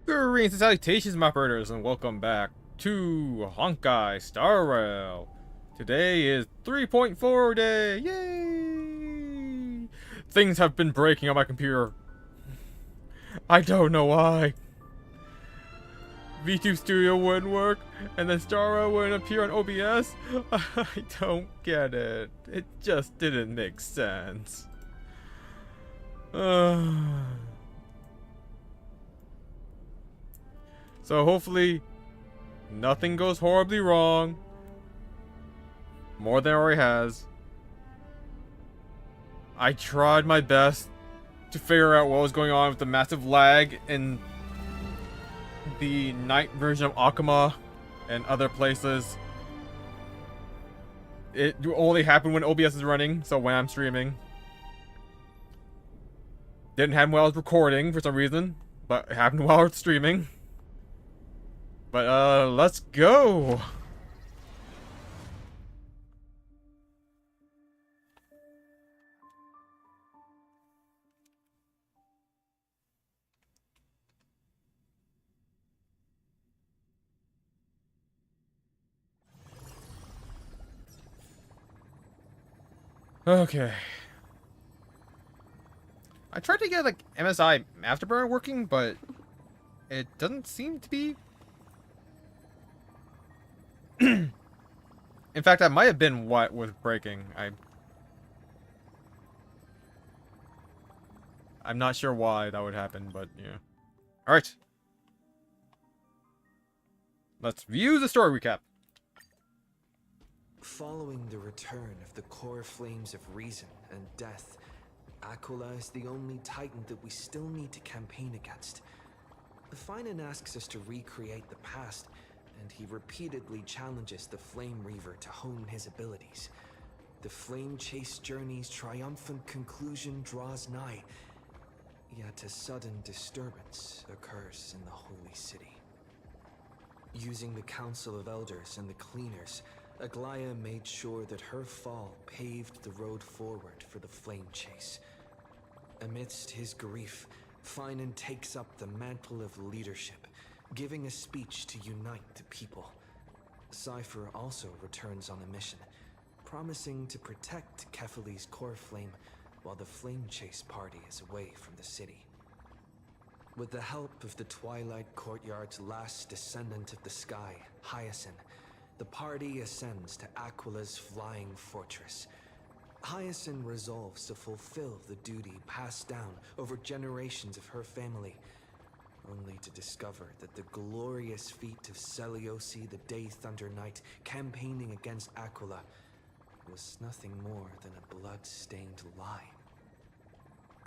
Greetings and salutations, my birders, and welcome back to Honkai Star Rail. Today is 3.4 day. Yay! Things have been breaking on my computer. I don't know why. VTube Studio wouldn't work, and then Star Rail wouldn't appear on OBS. I don't get it. It just didn't make sense. So hopefully, nothing goes horribly wrong. More than it already has. I tried my best to figure out what was going on with the massive lag in the night version of Akuma and other places. It only happened when OBS is running, so when I'm streaming. Didn't happen while I was recording for some reason, but it happened while I was streaming. But, let's go! Okay. I tried to get, like, MSI Afterburner working, but it doesn't seem to be. In fact, that might have been what was breaking. I'm not sure why that would happen, but yeah. Alright. Let's view the story recap. Following the return of the core flames of reason and death, Aquila is the only titan that we still need to campaign against. The Finan asks us to recreate the past, and he repeatedly challenges the Flame Reaver to hone his abilities. The Flame Chase journey's triumphant conclusion draws nigh, yet a sudden disturbance occurs in the Holy City. Using the Council of Elders and the Cleaners, Aglaya made sure that her fall paved the road forward for the Flame Chase. Amidst his grief, Finan takes up the mantle of leadership, giving a speech to unite the people. Cypher also returns on a mission, promising to protect Kefali's core flame while the Flame Chase party is away from the city. With the help of the Twilight Courtyard's last descendant of the sky, Hyacinth, the party ascends to Aquila's flying fortress. Hyacinth resolves to fulfill the duty passed down over generations of her family, only to discover that the glorious feat of Seliosi the Day Thunder Knight campaigning against Aquila was nothing more than a blood-stained lie.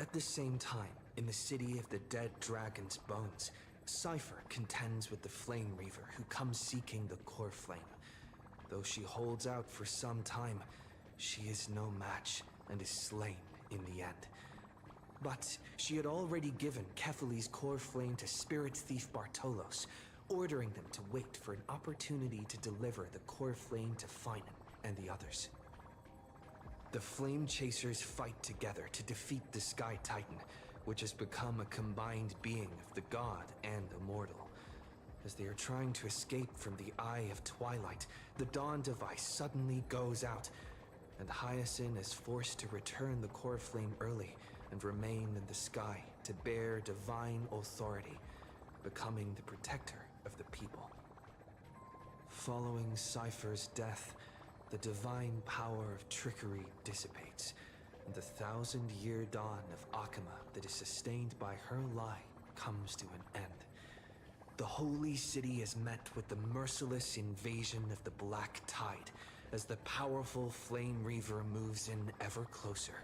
At the same time, in the city of the dead dragon's bones, Cypher contends with the Flame Reaver who comes seeking the core flame. Though she holds out for some time, she is no match and is slain in the end. But she had already given Kefali's core flame to Spirit Thief Bartolos, ordering them to wait for an opportunity to deliver the core flame to Finan and the others. The Flame Chasers fight together to defeat the Sky Titan, which has become a combined being of the god and immortal. As they are trying to escape from the Eye of Twilight, the Dawn device suddenly goes out, and Hyacinth is forced to return the core flame early and remain in the sky to bear divine authority, becoming the protector of the people. Following Cypher's death, the divine power of trickery dissipates, and the 1,000-year dawn of Akuma that is sustained by her lie comes to an end. The Holy City is met with the merciless invasion of the Black Tide as the powerful Flame Reaver moves in ever closer.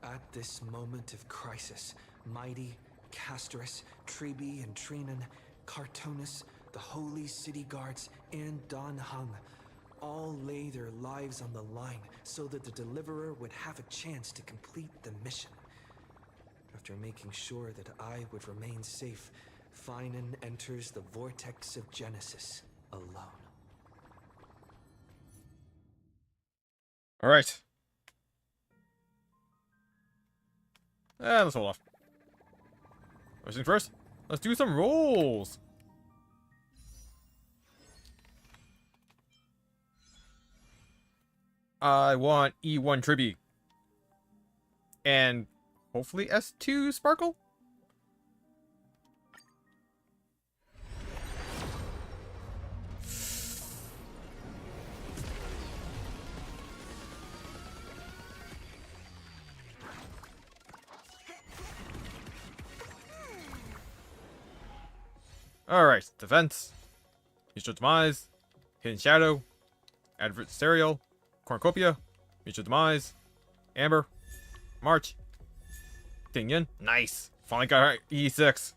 At this moment of crisis, Mighty, Castris, Tribi and Trinan, Cartonus, the Holy City Guards, and Don Hung all lay their lives on the line so that the Deliverer would have a chance to complete the mission. After making sure that I would remain safe, Finan enters the vortex of Genesis alone. Alright. Let's hold off. First thing first, Let's do some rolls. I want E1 Tribby. And hopefully S2 Sparkle? Alright, defense. Mutual demise. Hidden shadow. Adversarial. Cornucopia. Mutual demise. Amber. March. Tingyan. Nice. Finally got our E6.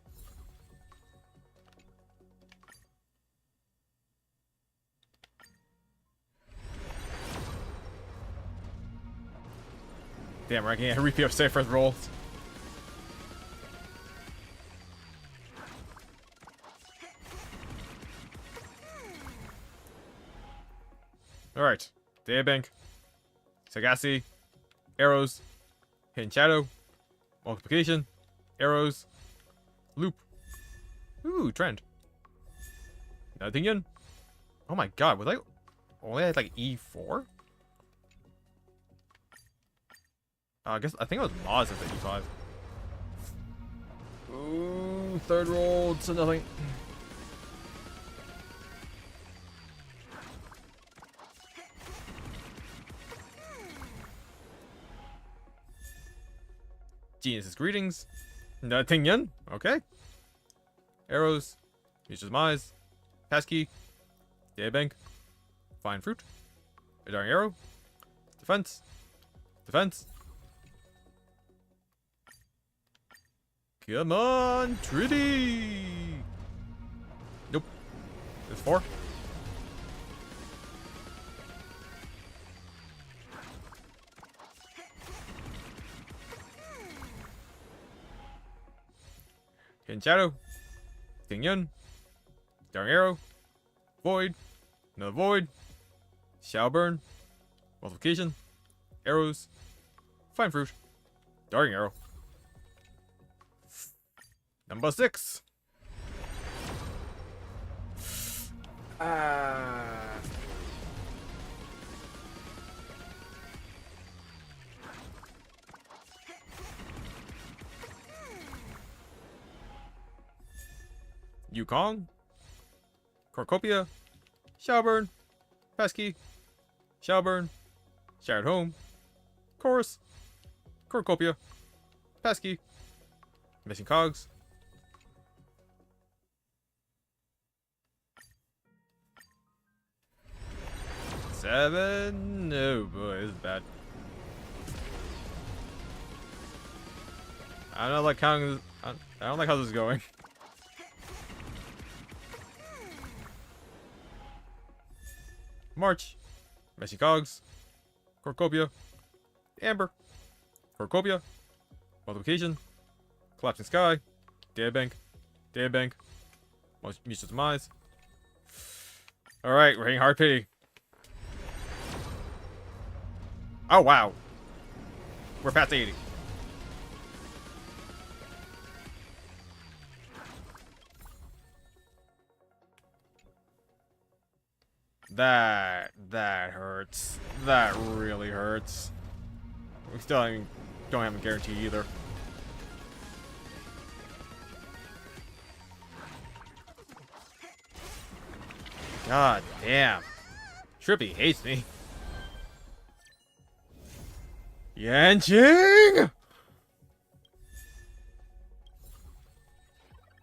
Damn, we're getting a repeat of safe rolls. Alright. Databank. Sagacity. Arrows. Hidden Shadow. Multiplication. Arrows. Loop. Ooh, Trend. Nothing in. Oh my god, was I only had like E4? I think it was Moz at the E5. Ooh, third roll, so nothing. Genius's greetings. Nothing in. Okay. Arrows. Mutual demise. Passkey. Databank. Fine fruit. A darn arrow. Defense. Defense. Come on, Tritty. Nope. There's 4. Hidden Shadow. King Yun. Darn Arrow. Void. Another Void. Shall Burn. Multiplication. Arrows. Fine Fruit. Darting Arrow. Number 6. Yukong. Cornucopia. Shallburn. Pesky. Shallburn. Shattered Home. Chorus. Cornucopia. Pesky. Missing Cogs. Seven. Oh boy, this is bad. I don't like how this, I don't like how this is going. March. Messy Cogs. Cornucopia. Amber. Cornucopia. Multiplication. Collapsing Sky. Databank. Databank. Mutual demise. Alright, we're hitting hard pity. Oh wow. We're past 80. That hurts. That really hurts. We still don't have a guarantee either. God damn. Trippy hates me. Yanqing!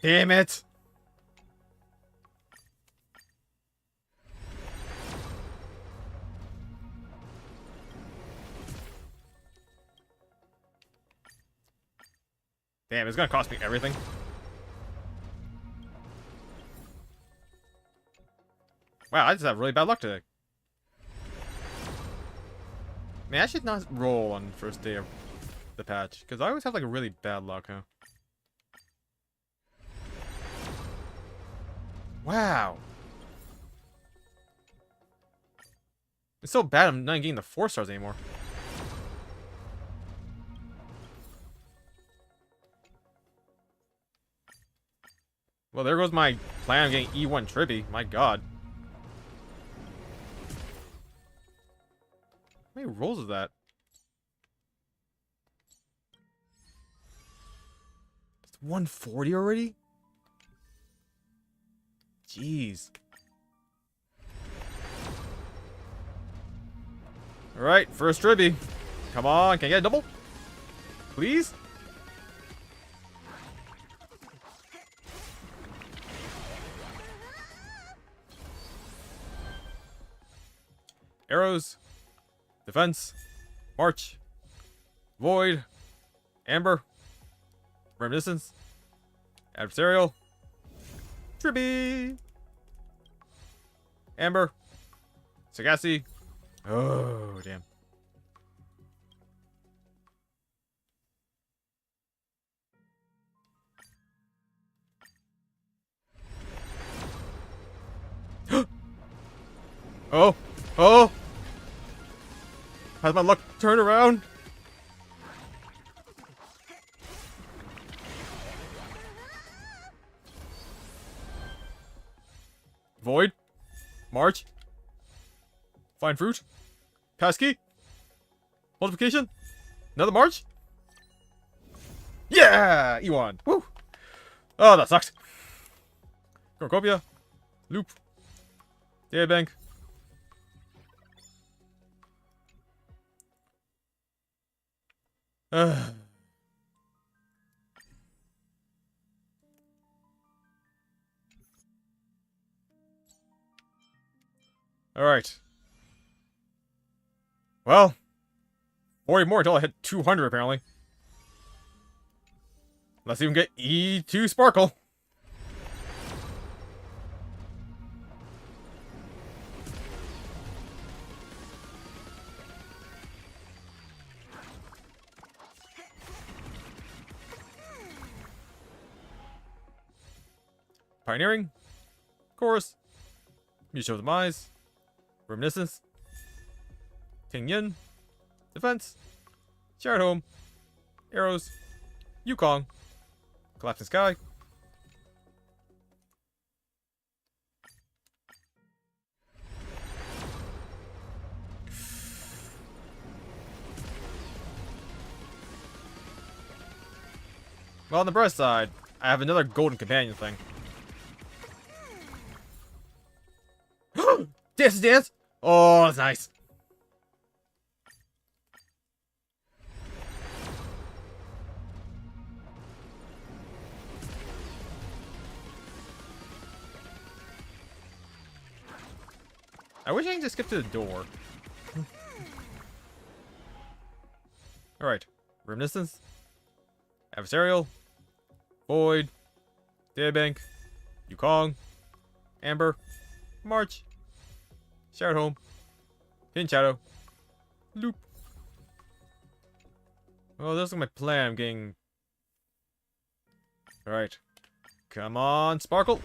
Damn it. Damn, it's gonna cost me everything. Wow, I just have really bad luck today. Man, I should not roll on the first day of the patch, because I always have like a really bad luck, huh? Wow. It's so bad I'm not getting the 4 stars anymore. Well, there goes my plan of getting E1 Trippy. My god. How many rolls is that? It's 140 already? Jeez. Alright, first Trippy. Come on, can I get a double? Please? Arrows. Defense. March. Void. Amber. Reminiscence. Adversarial. Trippy. Amber. Sagacity. Oh, damn. Oh. Oh. Has my luck turned around? Void. March. Find fruit. Passkey. Multiplication. Another March. Yeah! E1. Woo! Oh, that sucks. Cornucopia. Loop. Databank. Alright. Well, 40 more until I hit 200 apparently. Let's even get E2 Sparkle. Pioneering. Chorus. Mutual Demise. Reminiscence. Ting Yin. Defense. Shared Home. Arrows. Yukong. Collapsing Sky. Well, on the bright side, I have another golden companion thing. Dance to dance! Oh, that's nice. I wish I could just skip to the door. Alright. Reminiscence. Adversarial. Void. Databank. Yukong. Amber. March. Shared Home. Hidden Shadow. Loop. Well, this is my plan. I'm getting... Alright. Come on, Sparkle.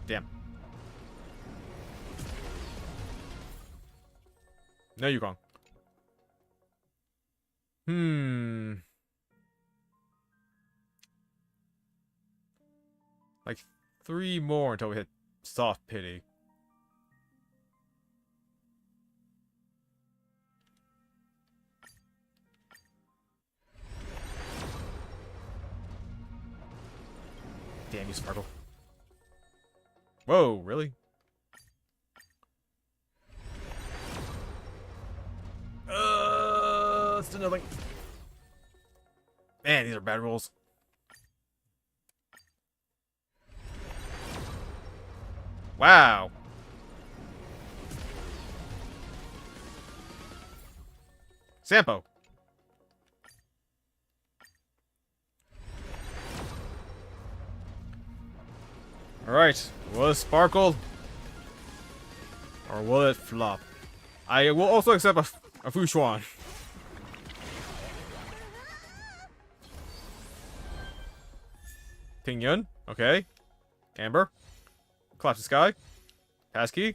Damn. No Yukong. Like 3 more until we hit Soft Pity. Damn you, Sparkle. Whoa, really? Still nothing. Man, these are bad rolls. Wow. Sampo. Alright, will it sparkle? Or will it flop? I will also accept a Fushuan. Ting Yun, okay. Amber. Collapse the Sky. Passkey.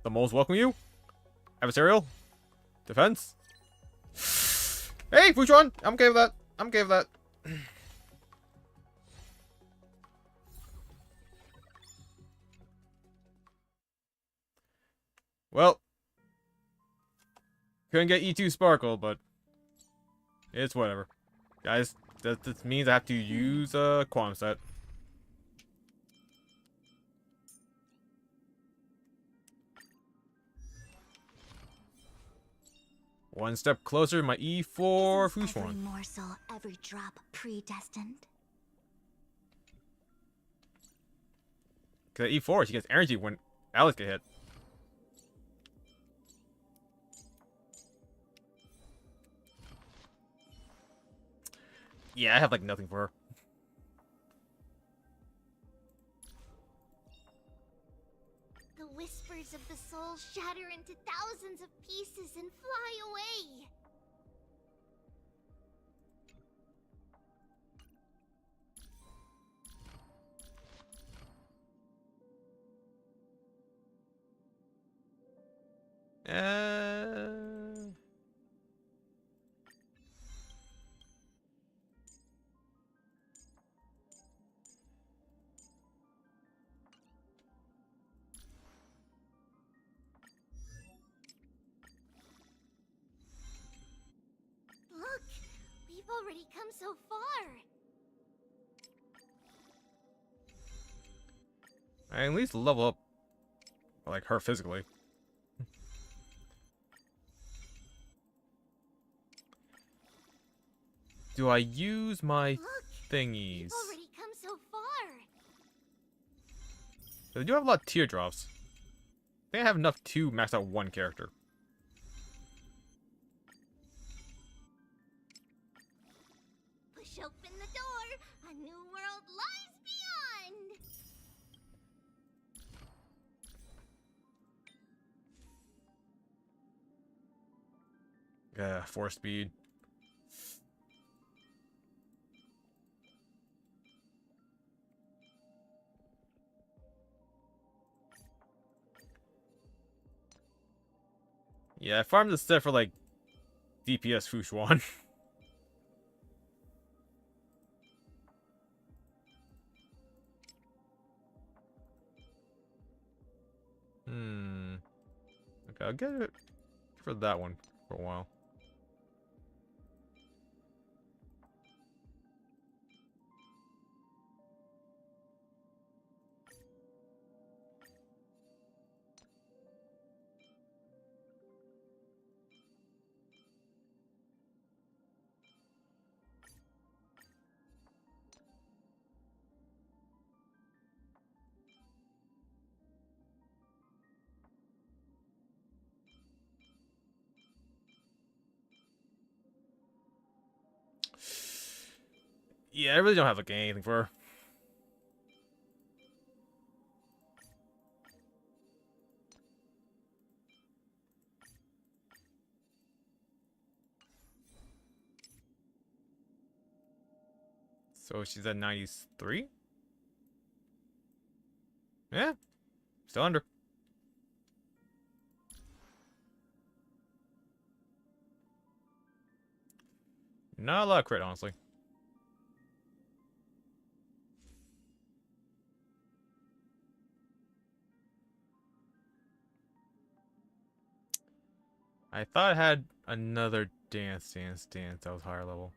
The moles welcome you. Adversarial. Defense. Hey, Fushuan! I'm okay with that. I'm okay with that. Well, couldn't get E2 Sparkle, but it's whatever. Guys, that means I have to use a Quantum Set. One step closer to my E4 Isn't every Fushuan. morsel, every drop predestined? Because at E4, she gets energy when Alex get hit. Yeah, I have like nothing for her. The whispers of the soul shatter into thousands of pieces and fly away. Uh... Look, we've already come so far. I at least level up, like, her physically. Do I use my Look, thingies? we've already come so far. They do have a lot of teardrops. I think I have enough to max out one character. Push open the door. A new world lies beyond. Yeah, 4 speed. Yeah, I farmed this set for like DPS Fushuan. Okay, I'll get it for that one for a while. Yeah, I really don't have like anything for her. So she's at 93? Yeah, still under. Not a lot of crit, honestly. I thought I had another dance that was higher level.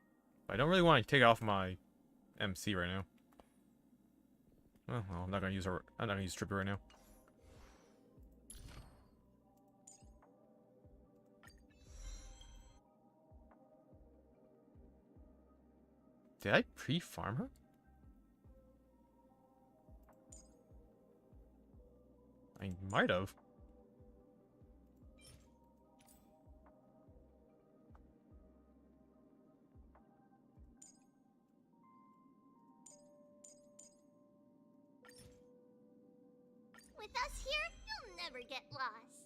But I don't really want to take off my MC right now. Oh, well, I'm not gonna use her. I'm not gonna use Tripper right now. Did I pre-farm her? I might have. With us here, you'll never get lost.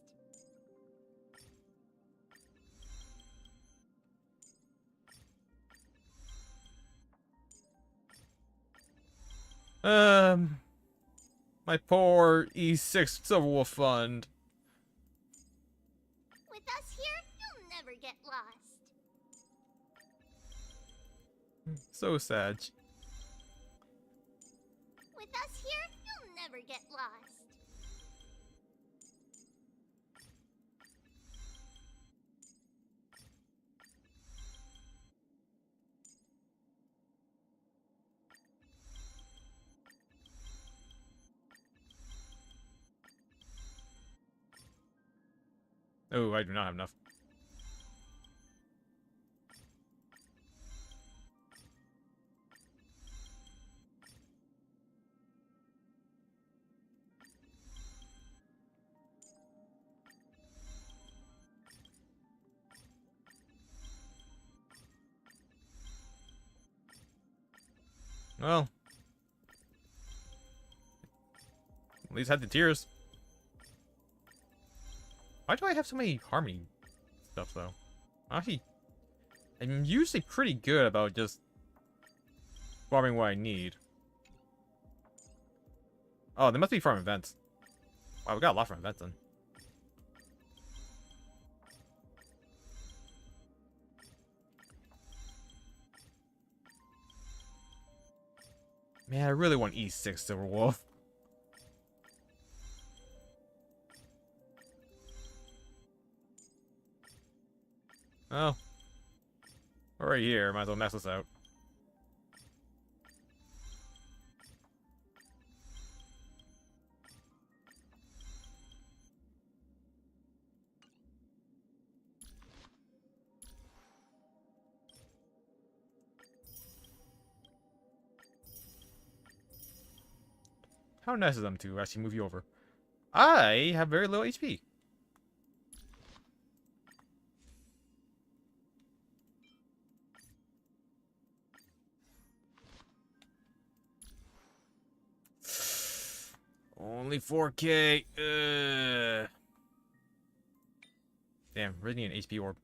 My poor E6 Silverwolf Fund. With us here, you'll never get lost. So sad. With us here, you'll never get lost. Oh, I do not have enough. Well, at least I had the tears. Why do I have so many harmony stuff, though? Actually, I'm usually pretty good about just farming what I need. Oh, they must be from events. Wow, we got a lot from events then. Man, I really want E6 Silver Wolf. Oh. We're right here. Might as well mess this out. How nice of them to actually move you over. I have very low HP. Only 4K. Damn, really need an HP orb.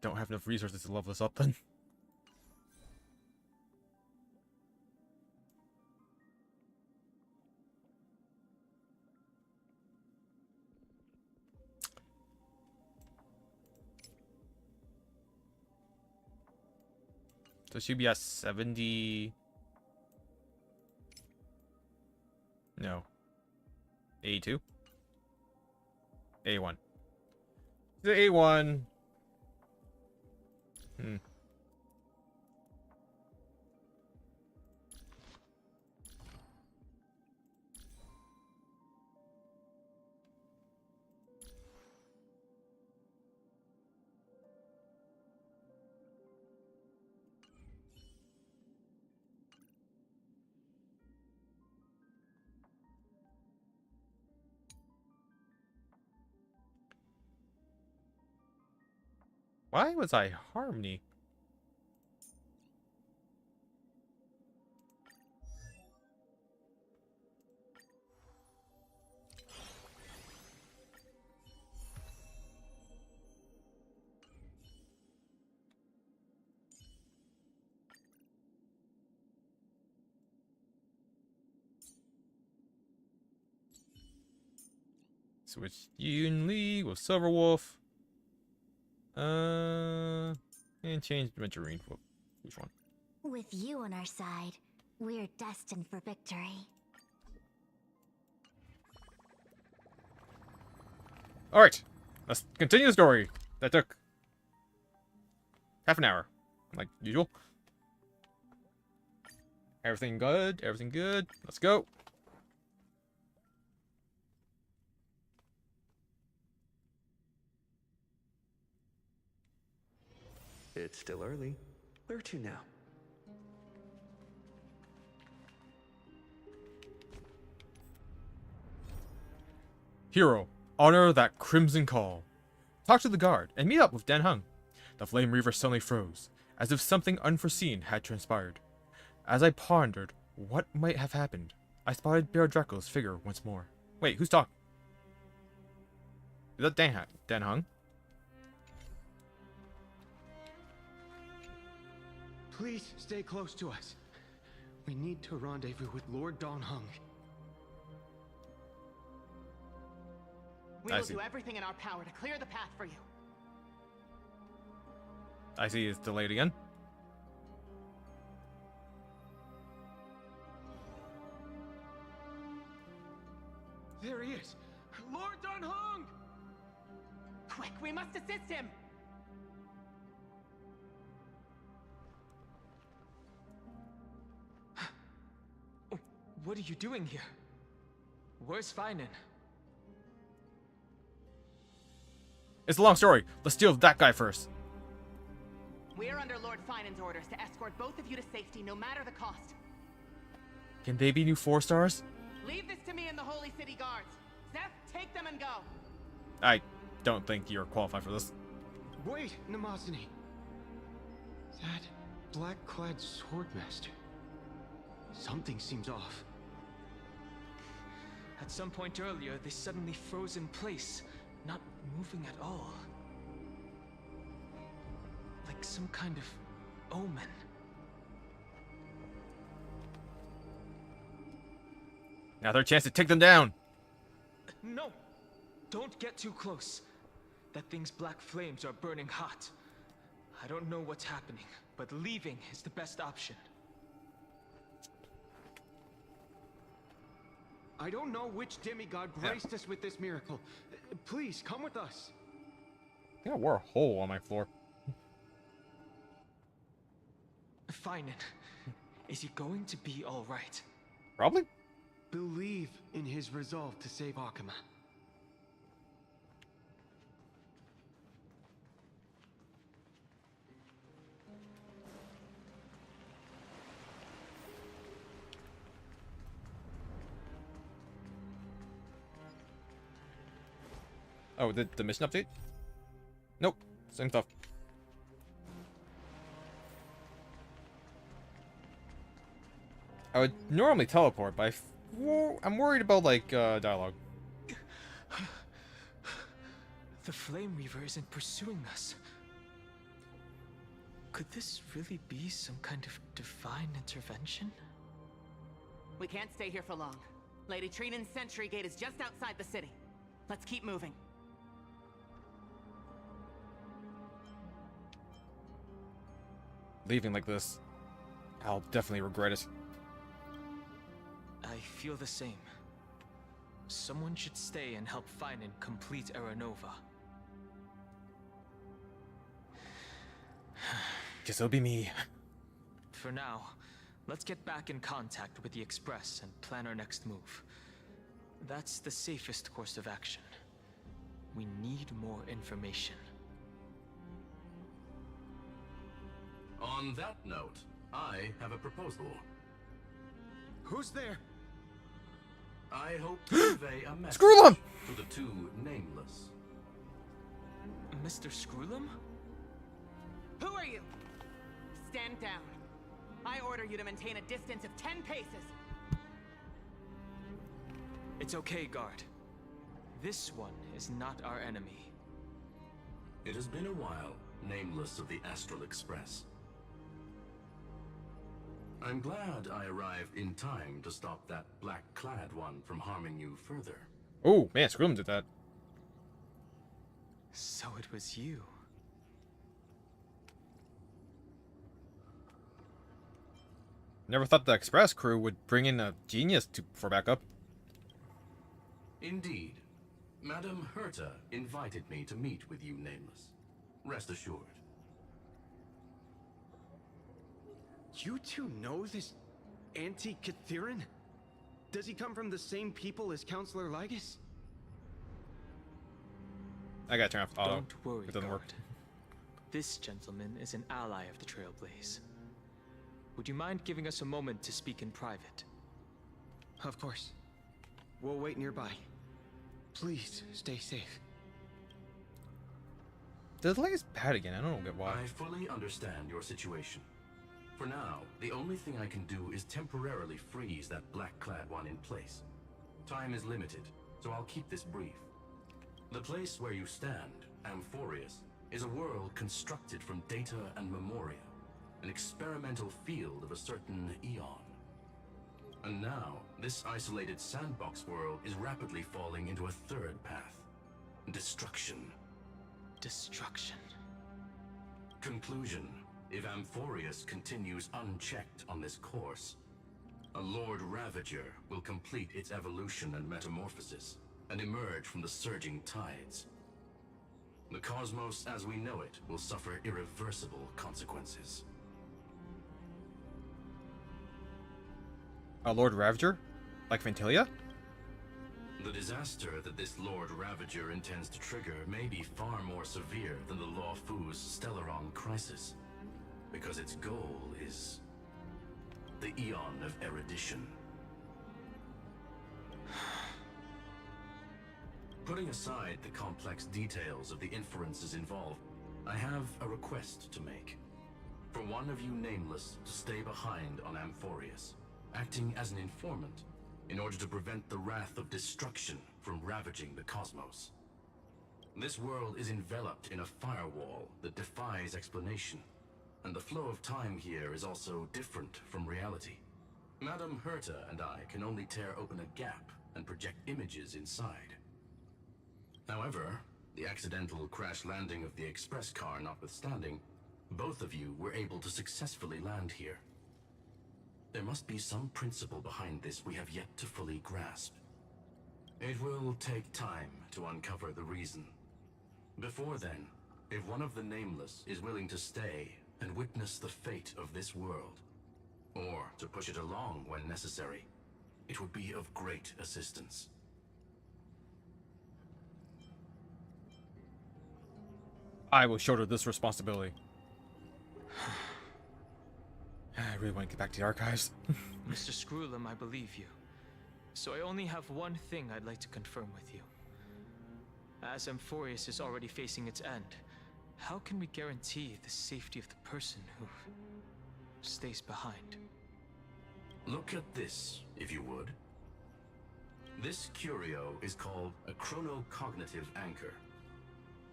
Don't have enough resources to level this up then. So she'd be at 70. No. 82? A1. The A1. Why was I Harmony? Switch Yun Li with Silver Wolf. And change Venturine. Which one? With you on our side, we're destined for victory. Alright, let's continue the story. That took half an hour, like usual. Everything good, everything good. Let's go. It's still early. Where to now? Hero, honor that crimson call. Talk to the guard and meet up with Dan Hung. The Flame Reaver suddenly froze, as if something unforeseen had transpired. As I pondered what might have happened, I spotted Bear Draco's figure once more. Wait, who's talking? Is that Dan Hung? Please stay close to us. We need to rendezvous with Lord Don Hung. We I will see. do everything in our power to clear the path for you. I see it's delayed again. There he is! Lord Don Hung! Quick, we must assist him! What are you doing here? Where's Finan? It's a long story. Let's deal with that guy first. We're under Lord Finan's orders to escort both of you to safety, no matter the cost. Can they be new 4-stars? Leave this to me and the Holy City Guards. Zeph, take them and go. I don't think you're qualified for this. Wait, Namazani. That black-clad swordmaster. Something seems off. At some point earlier, they suddenly froze in place, not moving at all. Like some kind of omen. Now their chance to take them down. No! Don't get too close. That thing's black flames are burning hot. I don't know what's happening, but leaving is the best option. I don't know which demigod graced us with this miracle. Please, come with us. I think I wore a hole on my floor. Finan, is he going to be all right? Probably. Believe in his resolve to save Akuma. Oh, the mission update? Nope. Same stuff. I would normally teleport, but I'm worried about, like, dialogue. The Flame Reaver isn't pursuing us. Could this really be some kind of divine intervention? We can't stay here for long. Lady Trinan's sentry gate is just outside the city. Let's keep moving. Leaving like this, I'll definitely regret it. I feel the same. Someone should stay and help Finan complete Aranova. Guess it'll be me. For now, let's get back in contact with the Express and plan our next move. That's the safest course of action. We need more information. On that note, I have a proposal. Who's there? I hope to convey a message Screw them! to the two nameless. Mr. Screwlum? Who are you? Stand down. I order you to maintain a distance of 10 paces. It's okay, guard. This one is not our enemy. It has been a while, nameless of the Astral Express. I'm glad I arrived in time to stop that black-clad one from harming you further. Oh, man, Scrum did that. So it was you. Never thought the Express crew would bring in a genius for backup. Indeed. Madame Herta invited me to meet with you, nameless. Rest assured. You two know this anti-Cathiran? Does he come from the same people as Counselor Lygus? I gotta turn off auto. Don't worry, It doesn't work. guard. This gentleman is an ally of the Trailblaze. Would you mind giving us a moment to speak in private? Of course. We'll wait nearby. Please, stay safe. The delay is bad again. I don't get why. I fully understand your situation. For now, the only thing I can do is temporarily freeze that black-clad one in place. Time is limited, so I'll keep this brief. The place where you stand, Amphorius, is a world constructed from data and memoria, an experimental field of a certain eon. And now, this isolated sandbox world is rapidly falling into a third path. Destruction. Destruction. Conclusion. If Amphorius continues unchecked on this course, a Lord Ravager will complete its evolution and metamorphosis, and emerge from the surging tides. The cosmos as we know it will suffer irreversible consequences. A Lord Ravager? Like Ventilia? The disaster that this Lord Ravager intends to trigger may be far more severe than the Law Fu's Stellaron crisis, because its goal is the Eon of Erudition. Putting aside the complex details of the inferences involved, I have a request to make. For one of you nameless to stay behind on Amphorius, acting as an informant, in order to prevent the wrath of destruction from ravaging the cosmos. This world is enveloped in a firewall that defies explanation, and the flow of time here is also different from reality. Madame Herta and I can only tear open a gap and project images inside. However, the accidental crash landing of the express car notwithstanding, both of you were able to successfully land here. There must be some principle behind this we have yet to fully grasp. It will take time to uncover the reason. Before then, if one of the Nameless is willing to stay and witness the fate of this world, or to push it along when necessary, it would be of great assistance. I will shoulder this responsibility. I really want to get back to the archives. Mr. Screwlum, I believe you. So I only have one thing I'd like to confirm with you. As Amphorius is already facing its end, how can we guarantee the safety of the person who stays behind? Look at this, if you would. This curio is called a chronocognitive anchor.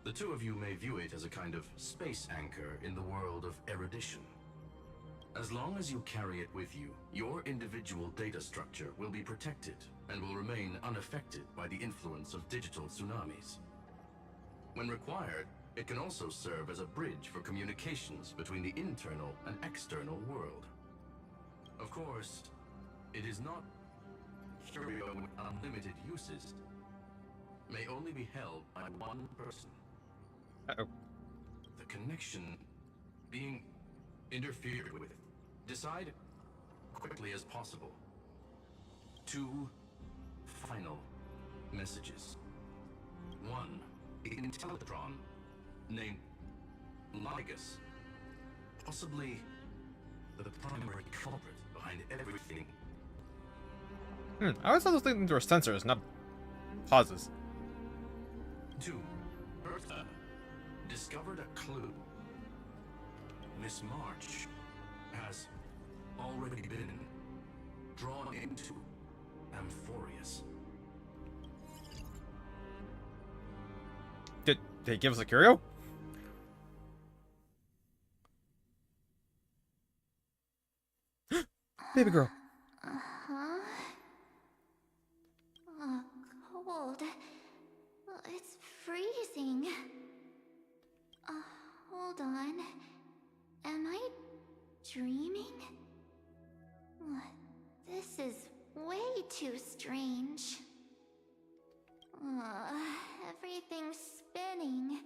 The two of you may view it as a kind of space anchor in the world of erudition. As long as you carry it with you, your individual data structure will be protected and will remain unaffected by the influence of digital tsunamis. When required, it can also serve as a bridge for communications between the internal and external world. Of course, it is not curio with unlimited uses. May only be held by one person. Uh-oh. The connection being interfered with. Decide quickly as possible. 2 final messages. 1, Intellatron, named Ligus, possibly the primary culprit behind everything. I always thought those things were sensors, not pauses. 2, Bertha discovered a clue. Miss March has already been drawn into Amphorius. Did they give us a curio? Baby girl. Uh-huh. Cold. It's freezing. Hold on. Am I dreaming? This is way too strange. Everything's spinning.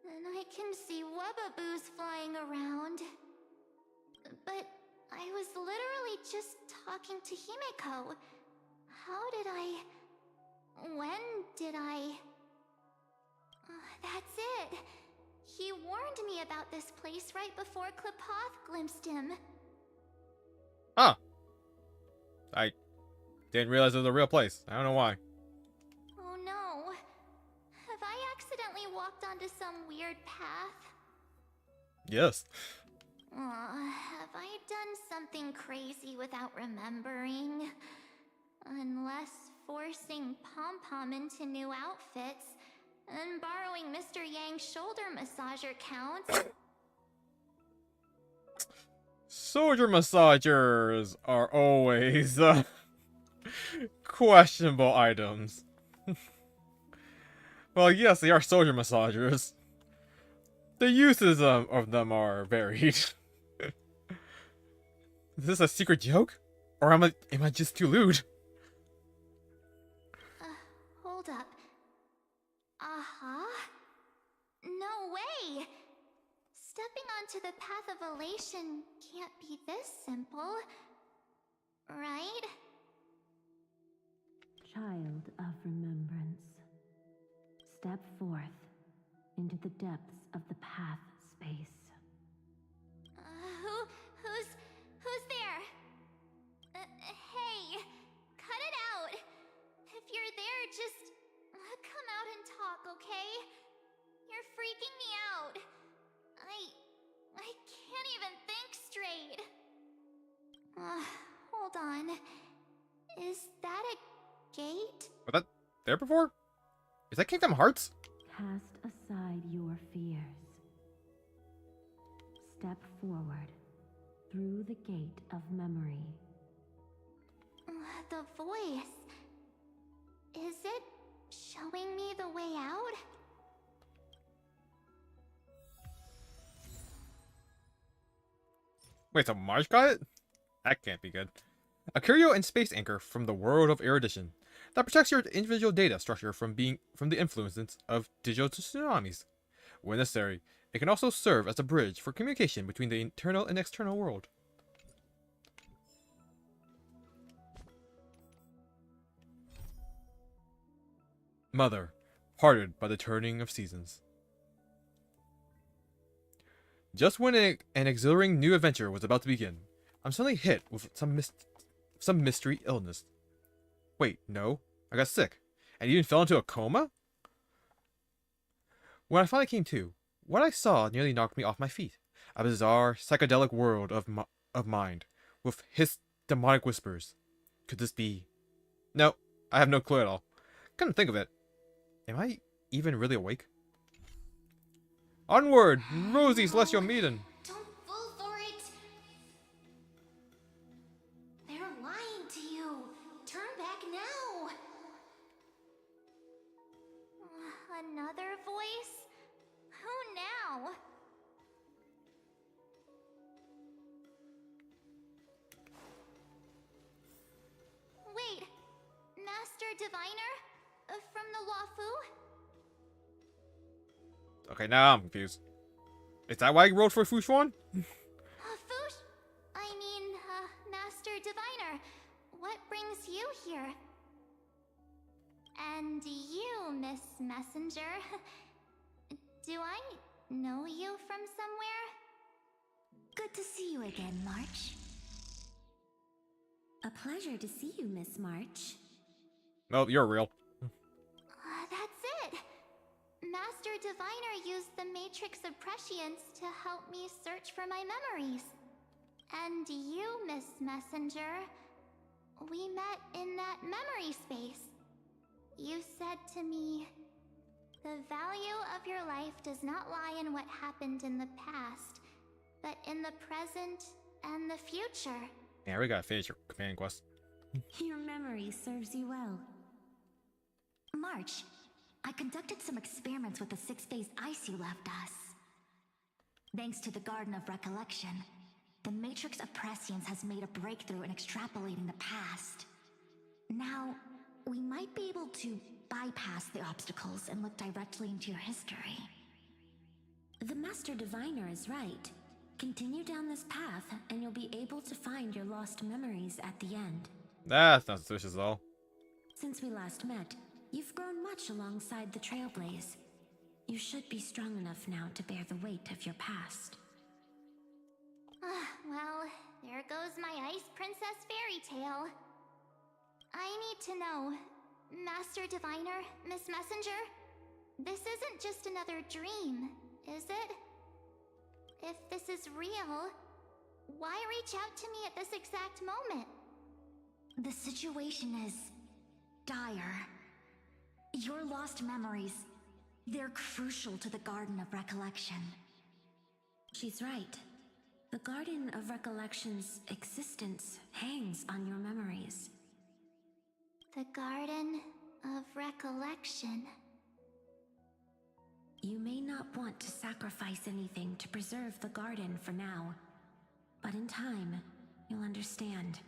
And I can see webbaboos flying around. But I was literally just talking to Himeko. When did I... that's it. He warned me about this place right before Klepoth glimpsed him. Huh. I didn't realize it was a real place. I don't know why. Oh no. Have I accidentally walked onto some weird path? Yes. Have I done something crazy without remembering? Unless forcing Pom-Pom into new outfits and borrowing Mr. Yang's shoulder massager counts. Soldier massagers are always questionable items. Well, yes, they are soldier massagers. The uses of them are varied. Is this a secret joke? Or am I just too lewd? Hold up. No way! Stepping onto the path of elation can't be this simple, right? Child of Step forth into the depths of the path space. Who's there? Hey, cut it out. If you're there, just come out and talk, okay? You're freaking me out. I can't even think straight. Hold on. Is that a gate? Was that there before? Is that Kingdom Hearts? Cast aside your fears. Step forward through the gate of memory. The voice. Is it showing me the way out? Wait, so Marge got it? That can't be good. A curio and space anchor from the world of erudition that protects your individual data structure from the influences of digital tsunamis. When necessary, it can also serve as a bridge for communication between the internal and external world. Mother, parted by the turning of seasons. Just when an exhilarating new adventure was about to begin, I'm suddenly hit with some mystery illness. Wait, no, I got sick, and even fell into a coma? When I finally came to, what I saw nearly knocked me off my feet. A bizarre, psychedelic world of mind, with his demonic whispers. Could this be? No, I have no clue at all. Couldn't think of it. Am I even really awake? Onward, Rosie Celestial Maiden! Don't fall for it! They're lying to you! Turn back now! Another voice? Who now? Wait, Master Diviner? From the Wafu? Okay, now I'm confused. Is that why you rolled for Fushuan? Fush? I mean, Master Diviner, what brings you here? And you, Miss Messenger, do I know you from somewhere? Good to see you again, March. A pleasure to see you, Miss March. No, you're real. That's it! Master Diviner used the Matrix of Prescience to help me search for my memories. And you, Miss Messenger, we met in that memory space. You said to me, the value of your life does not lie in what happened in the past, but in the present and the future. Yeah, we gotta finish your companion quest. Your memory serves you well. March, I conducted some experiments with the 6-phase ice you left us. Thanks to the Garden of Recollection, the Matrix of Prescience has made a breakthrough in extrapolating the past. Now, we might be able to bypass the obstacles and look directly into your history. The Master Diviner is right. Continue down this path, and you'll be able to find your lost memories at the end. That's not suspicious at all. Since we last met, you've grown much alongside the Trailblaze. You should be strong enough now to bear the weight of your past. Well, there goes my Ice Princess fairy tale. I need to know, Master Diviner, Miss Messenger, this isn't just another dream, is it? If this is real, why reach out to me at this exact moment? The situation is dire. Your lost memories, they're crucial to the Garden of Recollection. She's right. The Garden of Recollection's existence hangs on your memories. The Garden of Recollection. You may not want to sacrifice anything to preserve the garden for now, but in time, you'll understand.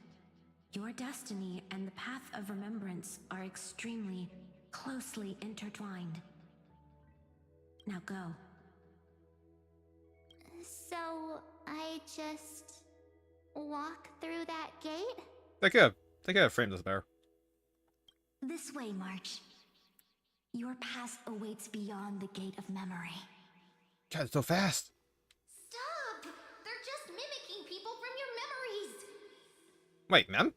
Your destiny and the path of remembrance are extremely, closely intertwined. Now go. So, I just walk through that gate? They could have framed this better. This way, March. Your past awaits beyond the gate of memory. God, it's so fast. Stop! They're just mimicking people from your memories! Wait, ma'am?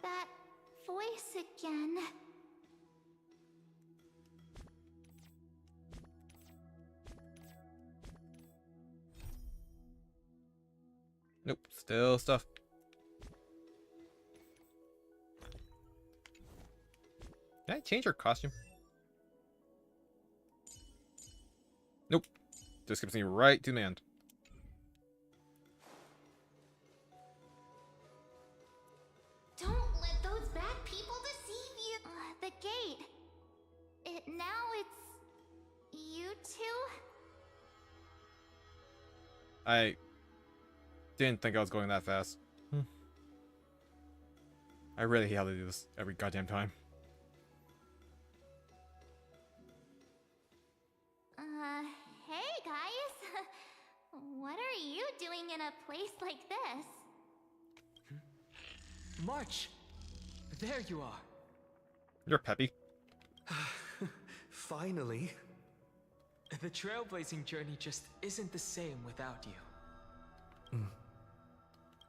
That voice again. Nope, still stuff. Can I change her costume? Nope. Just gives me right to the end. Don't let those bad people deceive you. The gate. It's you two? I didn't think I was going that fast. I really hate how they do this every goddamn time. Hey guys. What are you doing in a place like this? March! There you are. You're peppy. Finally. The trailblazing journey just isn't the same without you.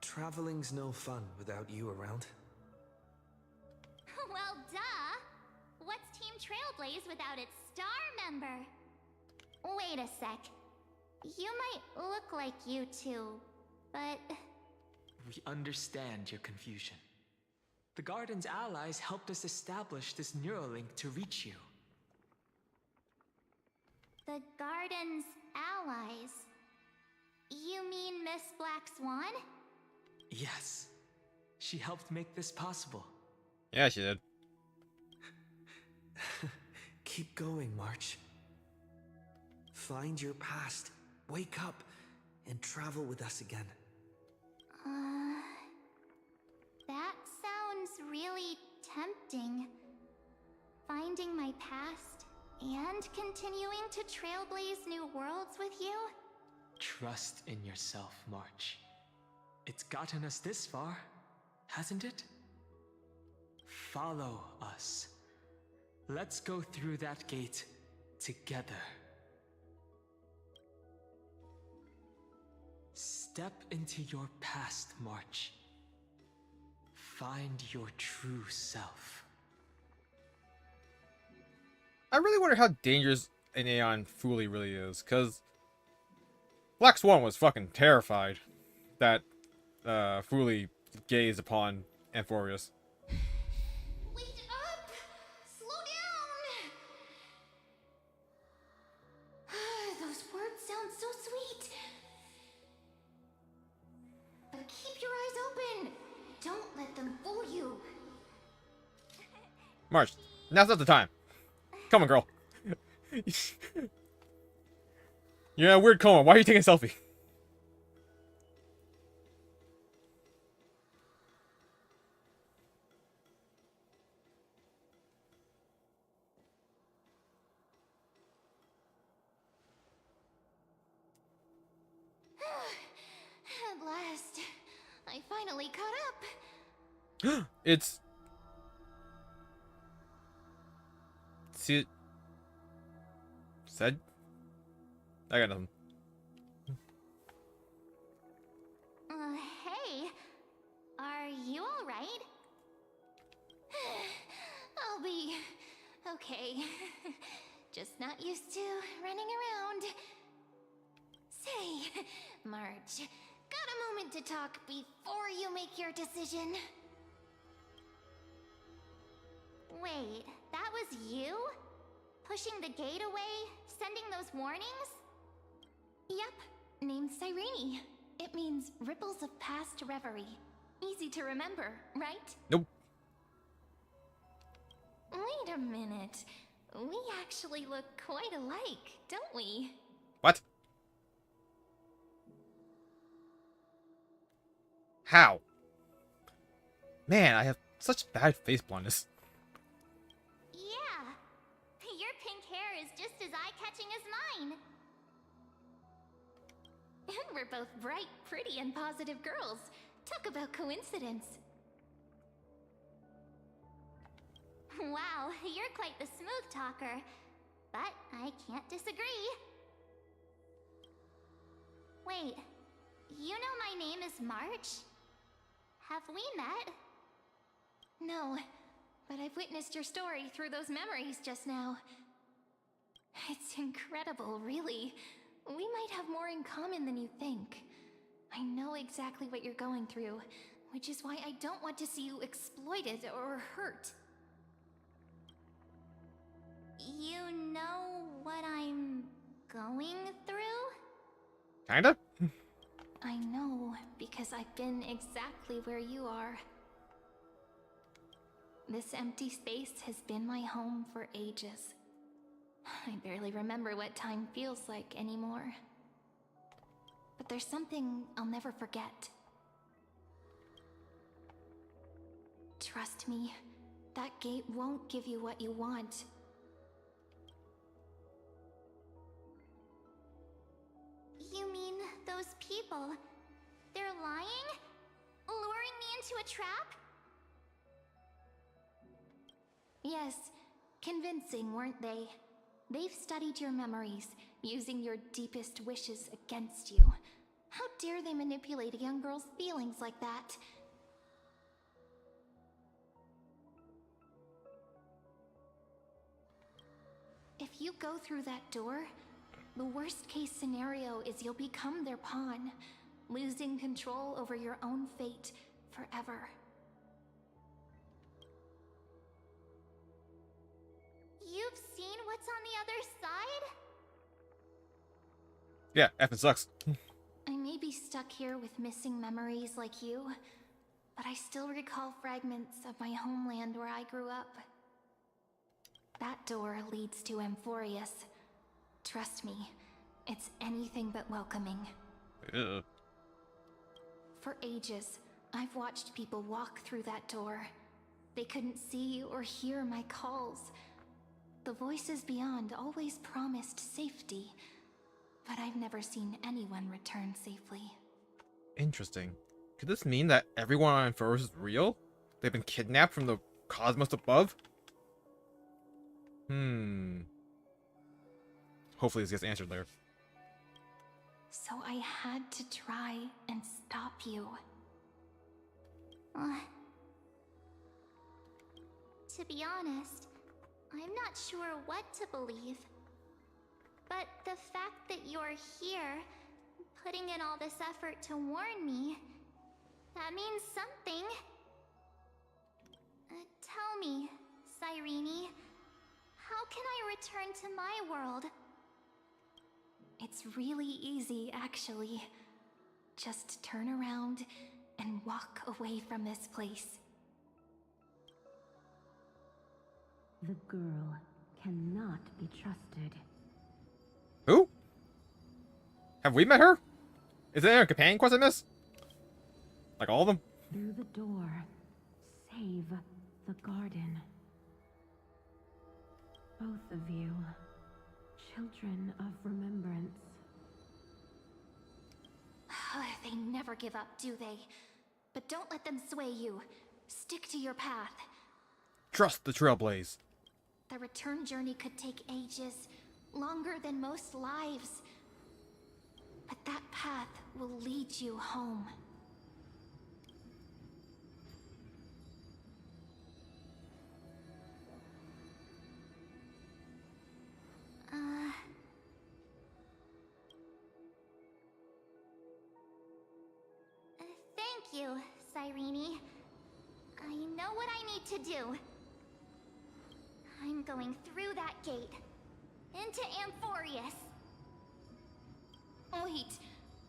Traveling's no fun without you around. Well, duh. What's Team Trailblaze without its star member? Wait a sec. You might look like you two, but... We understand your confusion. The Garden's allies helped us establish this Neuralink to reach you. The Garden's allies? You mean Miss Black Swan? Yes. She helped make this possible. Yeah, she did. Keep going, March. Find your past, wake up, and travel with us again. That sounds really tempting. Finding my past and continuing to trailblaze new worlds with you? Trust in yourself, March. It's gotten us this far, hasn't it? Follow us. Let's go through that gate together. Step into your past, March. Find your true self. I really wonder how dangerous an Aeon Fooly really is, because Black Swan was fucking terrified that Fooly gazed upon Amphorius. Wait up! Slow down! Those words sound so sweet. But keep your eyes open. Don't let them fool you. March, now's not the time. Come on, girl. You're in a weird coma. Why are you taking a selfie? At last, I finally caught up. It's... See... Said? I got nothing. Hey. Are you alright? I'll be... okay. Just not used to running around. Say, March, got a moment to talk before you make your decision? Wait, that was you? Pushing the gate away? Sending those warnings? Yep, named Cyrene. It means ripples of past reverie. Easy to remember, right? Nope. Wait a minute. We actually look quite alike, don't we? What? How? Man, I have such bad face blindness. Yeah. Your pink hair is just as eye-catching as mine. And we're both bright, pretty, and positive girls. Talk about coincidence. Wow, you're quite the smooth talker, but I can't disagree. Wait, you know my name is March? Have we met? No, but I've witnessed your story through those memories just now. It's incredible, really. We might have more in common than you think. I know exactly what you're going through, which is why I don't want to see you exploited or hurt. You know what I'm going through? Kinda? I know, because I've been exactly where you are. This empty space has been my home for ages. I barely remember what time feels like anymore. But there's something I'll never forget. Trust me, that gate won't give you what you want. You mean those people? They're lying? Luring me into a trap? Yes, convincing, weren't they? They've studied your memories, using your deepest wishes against you. How dare they manipulate a young girl's feelings like that? If you go through that door, the worst case scenario is you'll become their pawn, losing control over your own fate forever. You've seen what's on the other side? Yeah, effing sucks. I may be stuck here with missing memories like you, but I still recall fragments of my homeland where I grew up. That door leads to Amphorius. Trust me, it's anything but welcoming. Ugh. For ages, I've watched people walk through that door. They couldn't see or hear my calls. The voices beyond always promised safety, but I've never seen anyone return safely. Interesting. Could this mean that everyone on Amphorius is real? They've been kidnapped from the cosmos above? Hopefully this gets answered later. So I had to try and stop you. To be honest, I'm not sure what to believe. But the fact that you're here, putting in all this effort to warn me, that means something. Tell me, Cyrene, how can I return to my world? It's really easy, actually. Just turn around and walk away from this place. The girl cannot be trusted. Who? Have we met her? Is there a companion quest in this? Like all of them? Through the door, save the garden. Both of you, children of remembrance. They never give up, do they? But don't let them sway you. Stick to your path. Trust the Trailblaze. The return journey could take ages, longer than most lives. But that path will lead you home. Thank you, Cyrene. I know what I need to do. I'm going through that gate. Into Amphorius. Wait.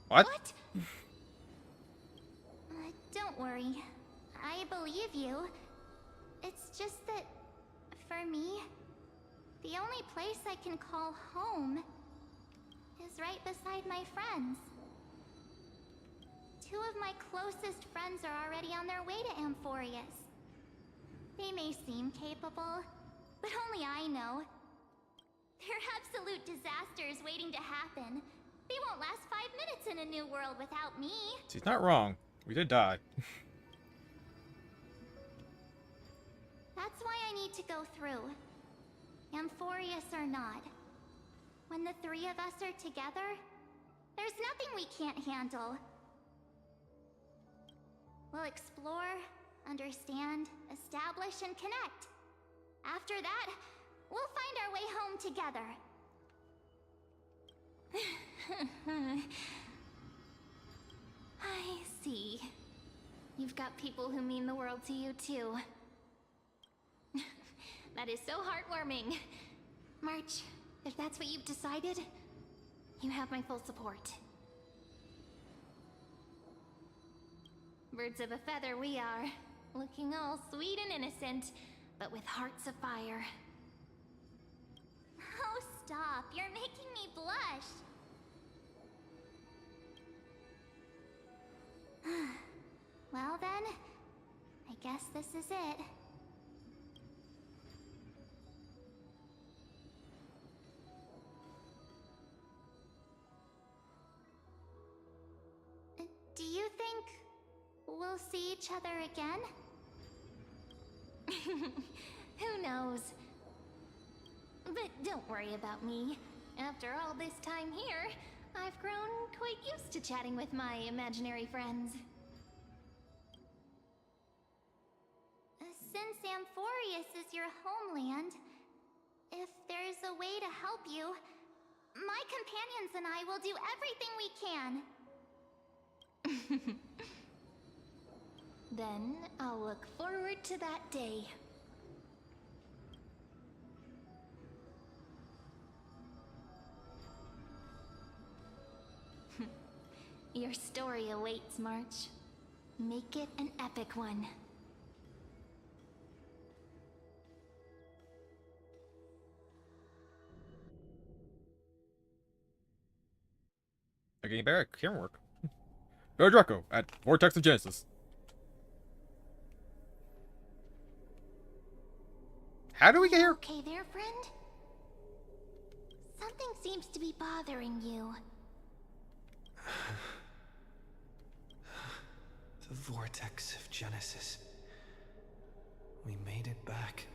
What? Don't worry. I believe you. It's just that, for me, the only place I can call home is right beside my friends. Two of my closest friends are already on their way to Amphorius. They may seem capable, but only I know. They're absolute disasters waiting to happen. They won't last 5 minutes in a new world without me. She's not wrong. We did die. That's why I need to go through. Amphorius or not. When the three of us are together, there's nothing we can't handle. We'll explore, understand, establish, and connect. After that, we'll find our way home together. I see. You've got people who mean the world to you, too. That is so heartwarming. March, if that's what you've decided, you have my full support. Birds of a feather we are, looking all sweet and innocent, but with hearts of fire. Oh, stop. You're making me blush. Well then, I guess this is it. Do you think we'll see each other again? Who knows? But don't worry about me. After all this time here, I've grown quite used to chatting with my imaginary friends. Since Amphorius is your homeland, if there's a way to help you, my companions and I will do everything we can. Then I'll look forward to that day. Your story awaits, March. Make it an epic one. Getting better at camera work. Bear Draco at Vortex of Genesis. How do we get here? Okay there, friend? Something seems to be bothering you. The Vortex of Genesis. We made it back.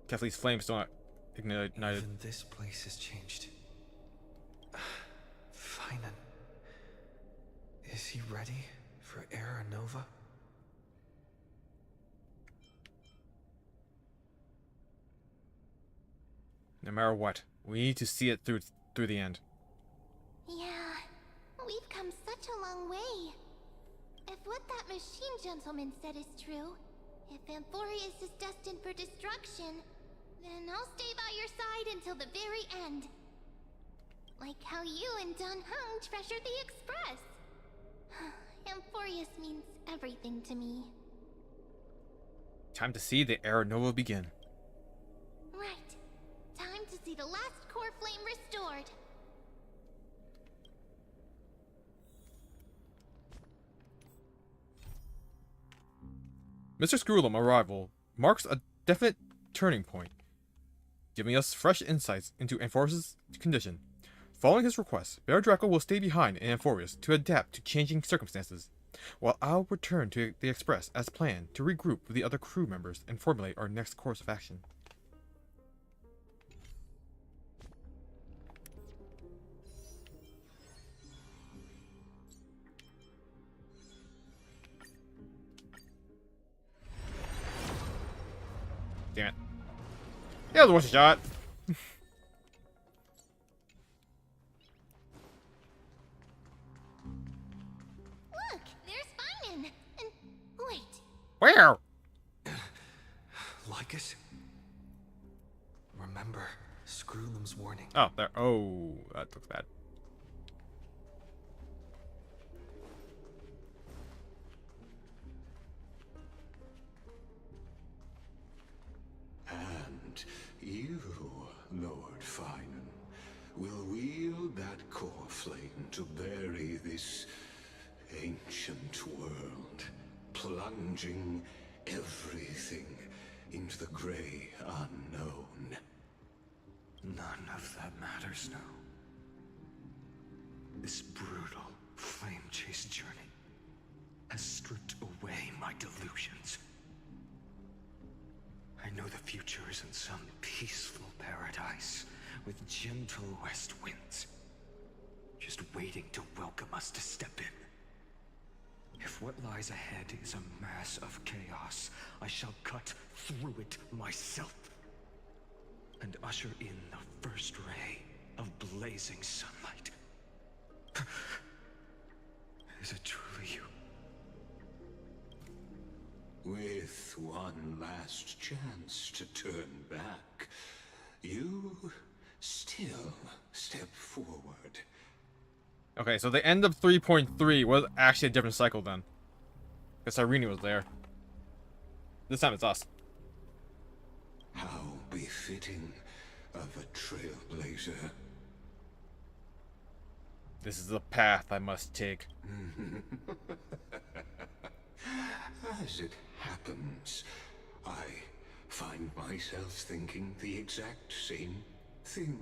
Kathleen's flames don't ignite. Even this place has changed. Finan. Is he ready for Era Nova? No matter what, we need to see it through the end. Yeah, we've come such a long way. If what that machine gentleman said is true, if Amphorius is destined for destruction, then I'll stay by your side until the very end. Like how you and Don Hung treasured the Express. Amphorius means everything to me. Time to see the Era Nova begin. Right. Time to see the last core flame restored. Mr. Screwlum's arrival marks a definite turning point, giving us fresh insights into Amphorius' condition. Following his request, Bear Draco will stay behind in Amphorius to adapt to changing circumstances, while I'll return to the Express as planned to regroup with the other crew members and formulate our next course of action. Damn it. Yeah, one shot. Look, there's Finan. And wait, Where? Lycus? Remember Screwlum's warning. Oh, there. Oh, that looks bad. And you, Lord Finan, will wield that core flame to bury this ancient world, plunging everything into the gray unknown. None of that matters now. This brutal, flame-chased journey has stripped away my delusions. shores in some peaceful paradise with gentle west winds, just waiting to welcome us to step in. If what lies ahead is a mass of chaos, I shall cut through it myself and usher in the first ray of blazing sunlight. Is it truly you? With one last chance to turn back, you still step forward. Okay, so the end of 3.3 was actually a different cycle then. Because Irene was there. This time it's us. How befitting of a trailblazer. This is the path I must take. As it happens, I find myself thinking the exact same thing.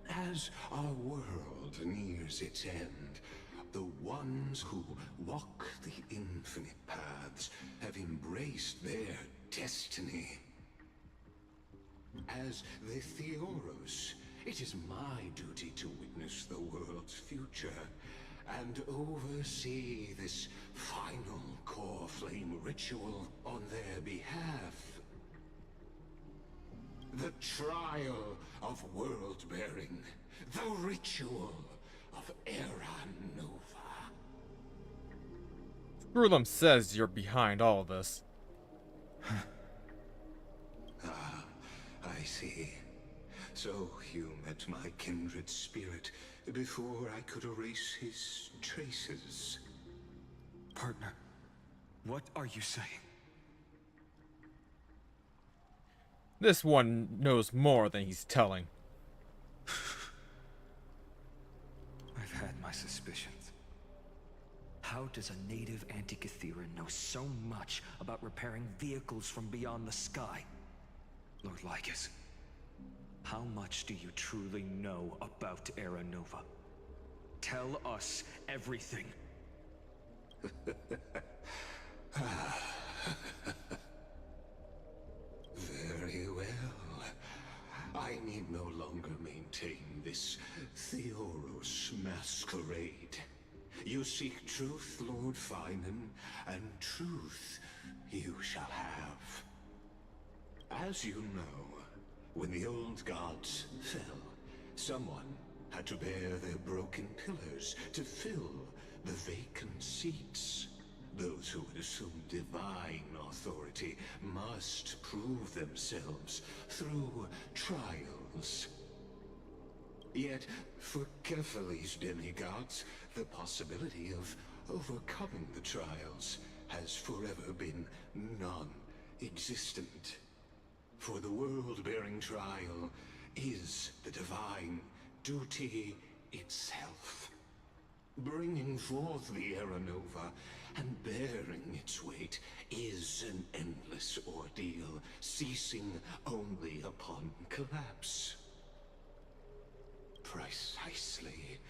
As our world nears its end, the ones who walk the infinite paths have embraced their destiny. As the Theoros, it is my duty to witness the world's future and oversee this final core flame ritual on their behalf. The trial of world-bearing, the ritual of Era Nova. Grulum says you're behind all of this. Ah, I see. So you met my kindred spirit before I could erase his traces. Partner, what are you saying? This one knows more than he's telling. I've had my suspicions. How does a native Antikytheran know so much about repairing vehicles from beyond the sky? Lord Lycus, how much do you truly know about Era Nova? Tell us everything. Very well. I need no longer maintain this Theoros masquerade. You seek truth, Lord Finan, and truth you shall have. As you know, when the old gods fell, someone had to bear their broken pillars to fill the vacant seats. Those who would assume divine authority must prove themselves through trials. Yet, for Kefali's demigods, the possibility of overcoming the trials has forever been non-existent. For the world-bearing trial is the divine duty itself. Bringing forth the Era Nova and bearing its weight is an endless ordeal, ceasing only upon collapse. Precisely.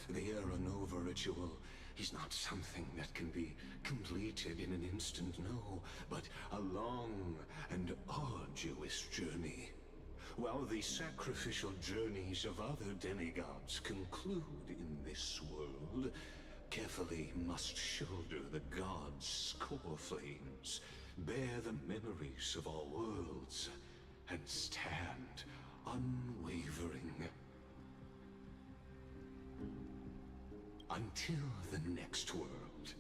The Era Nova ritual is not something that can be completed in an instant, no, but a long and arduous journey. While the sacrificial journeys of other demigods conclude in this world, Kefali must shoulder the gods' core flames, bear the memories of all worlds, and stand unwavering. Until the next world,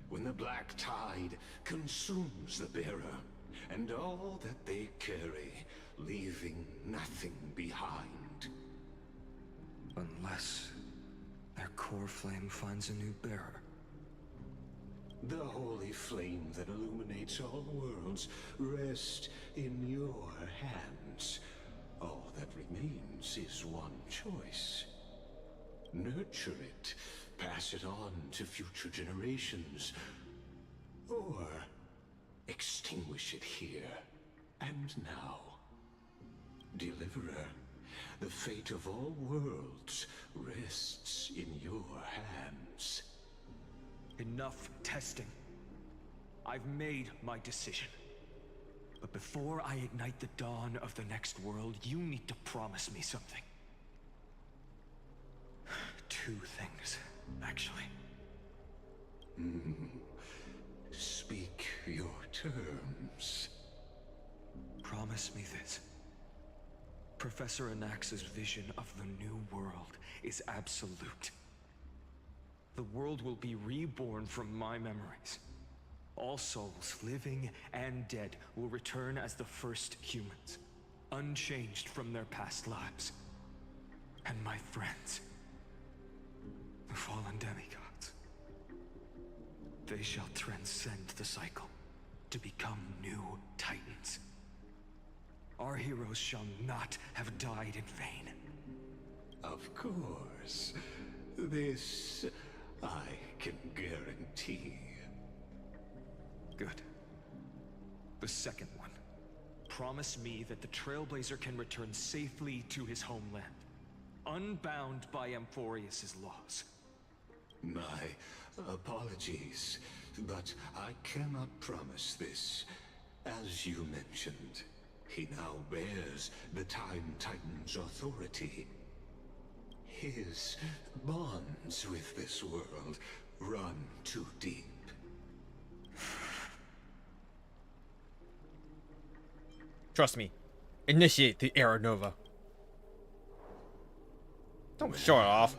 when the black tide consumes the bearer, and all that they carry, leaving nothing behind. Unless their core flame finds a new bearer. The holy flame that illuminates all worlds rests in your hands. All that remains is one choice. Nurture it, pass it on to future generations, or extinguish it here and now. Deliverer, the fate of all worlds rests in your hands. Enough testing. I've made my decision. But before I ignite the dawn of the next world, you need to promise me something. Two things, actually. Speak your terms. Promise me this. Professor Anax's vision of the new world is absolute. The world will be reborn from my memories. All souls, living and dead, will return as the first humans, unchanged from their past lives. And my friends, the fallen demigods, they shall transcend the cycle to become new titans. Our heroes shall not have died in vain. Of course. This I can guarantee. Good. The second one. Promise me that the Trailblazer can return safely to his homeland, unbound by Amphorius's laws. My apologies, but I cannot promise this. As you mentioned, he now bears the Time Titan's authority. His bonds with this world run too deep. Trust me. Initiate the Era Nova. Don't show it off.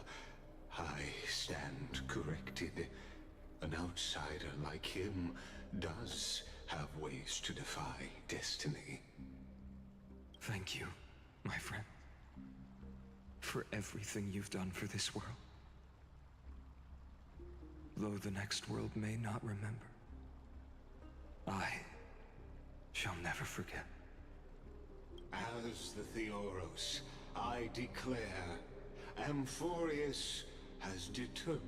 I stand corrected. An outsider like him does have ways to defy destiny. Thank you, my friend, for everything you've done for this world. Though the next world may not remember, I shall never forget. As the Theoros, I declare, Amphorius has determined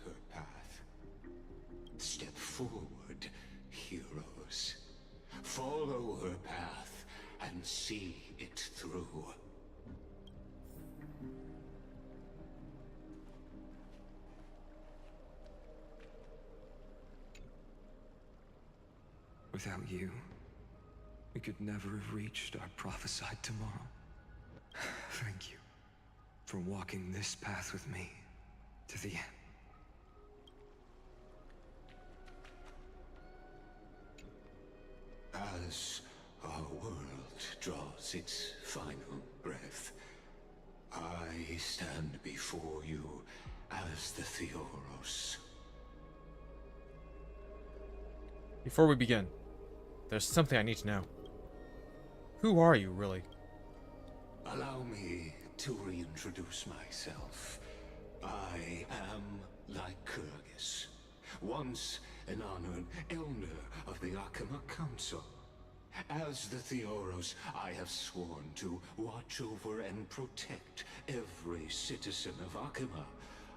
her path. Step forward, heroes. Follow her path and see it through. Without you, we could never have reached our prophesied tomorrow. Thank you for walking this path with me to the end. As our world draws its final breath, I stand before you as the Theoros. Before we begin, there's something I need to know. Who are you, really? Allow me to reintroduce myself. I am Lycurgus, once an honored elder of the Akama Council. As the Theoros, I have sworn to watch over and protect every citizen of Akama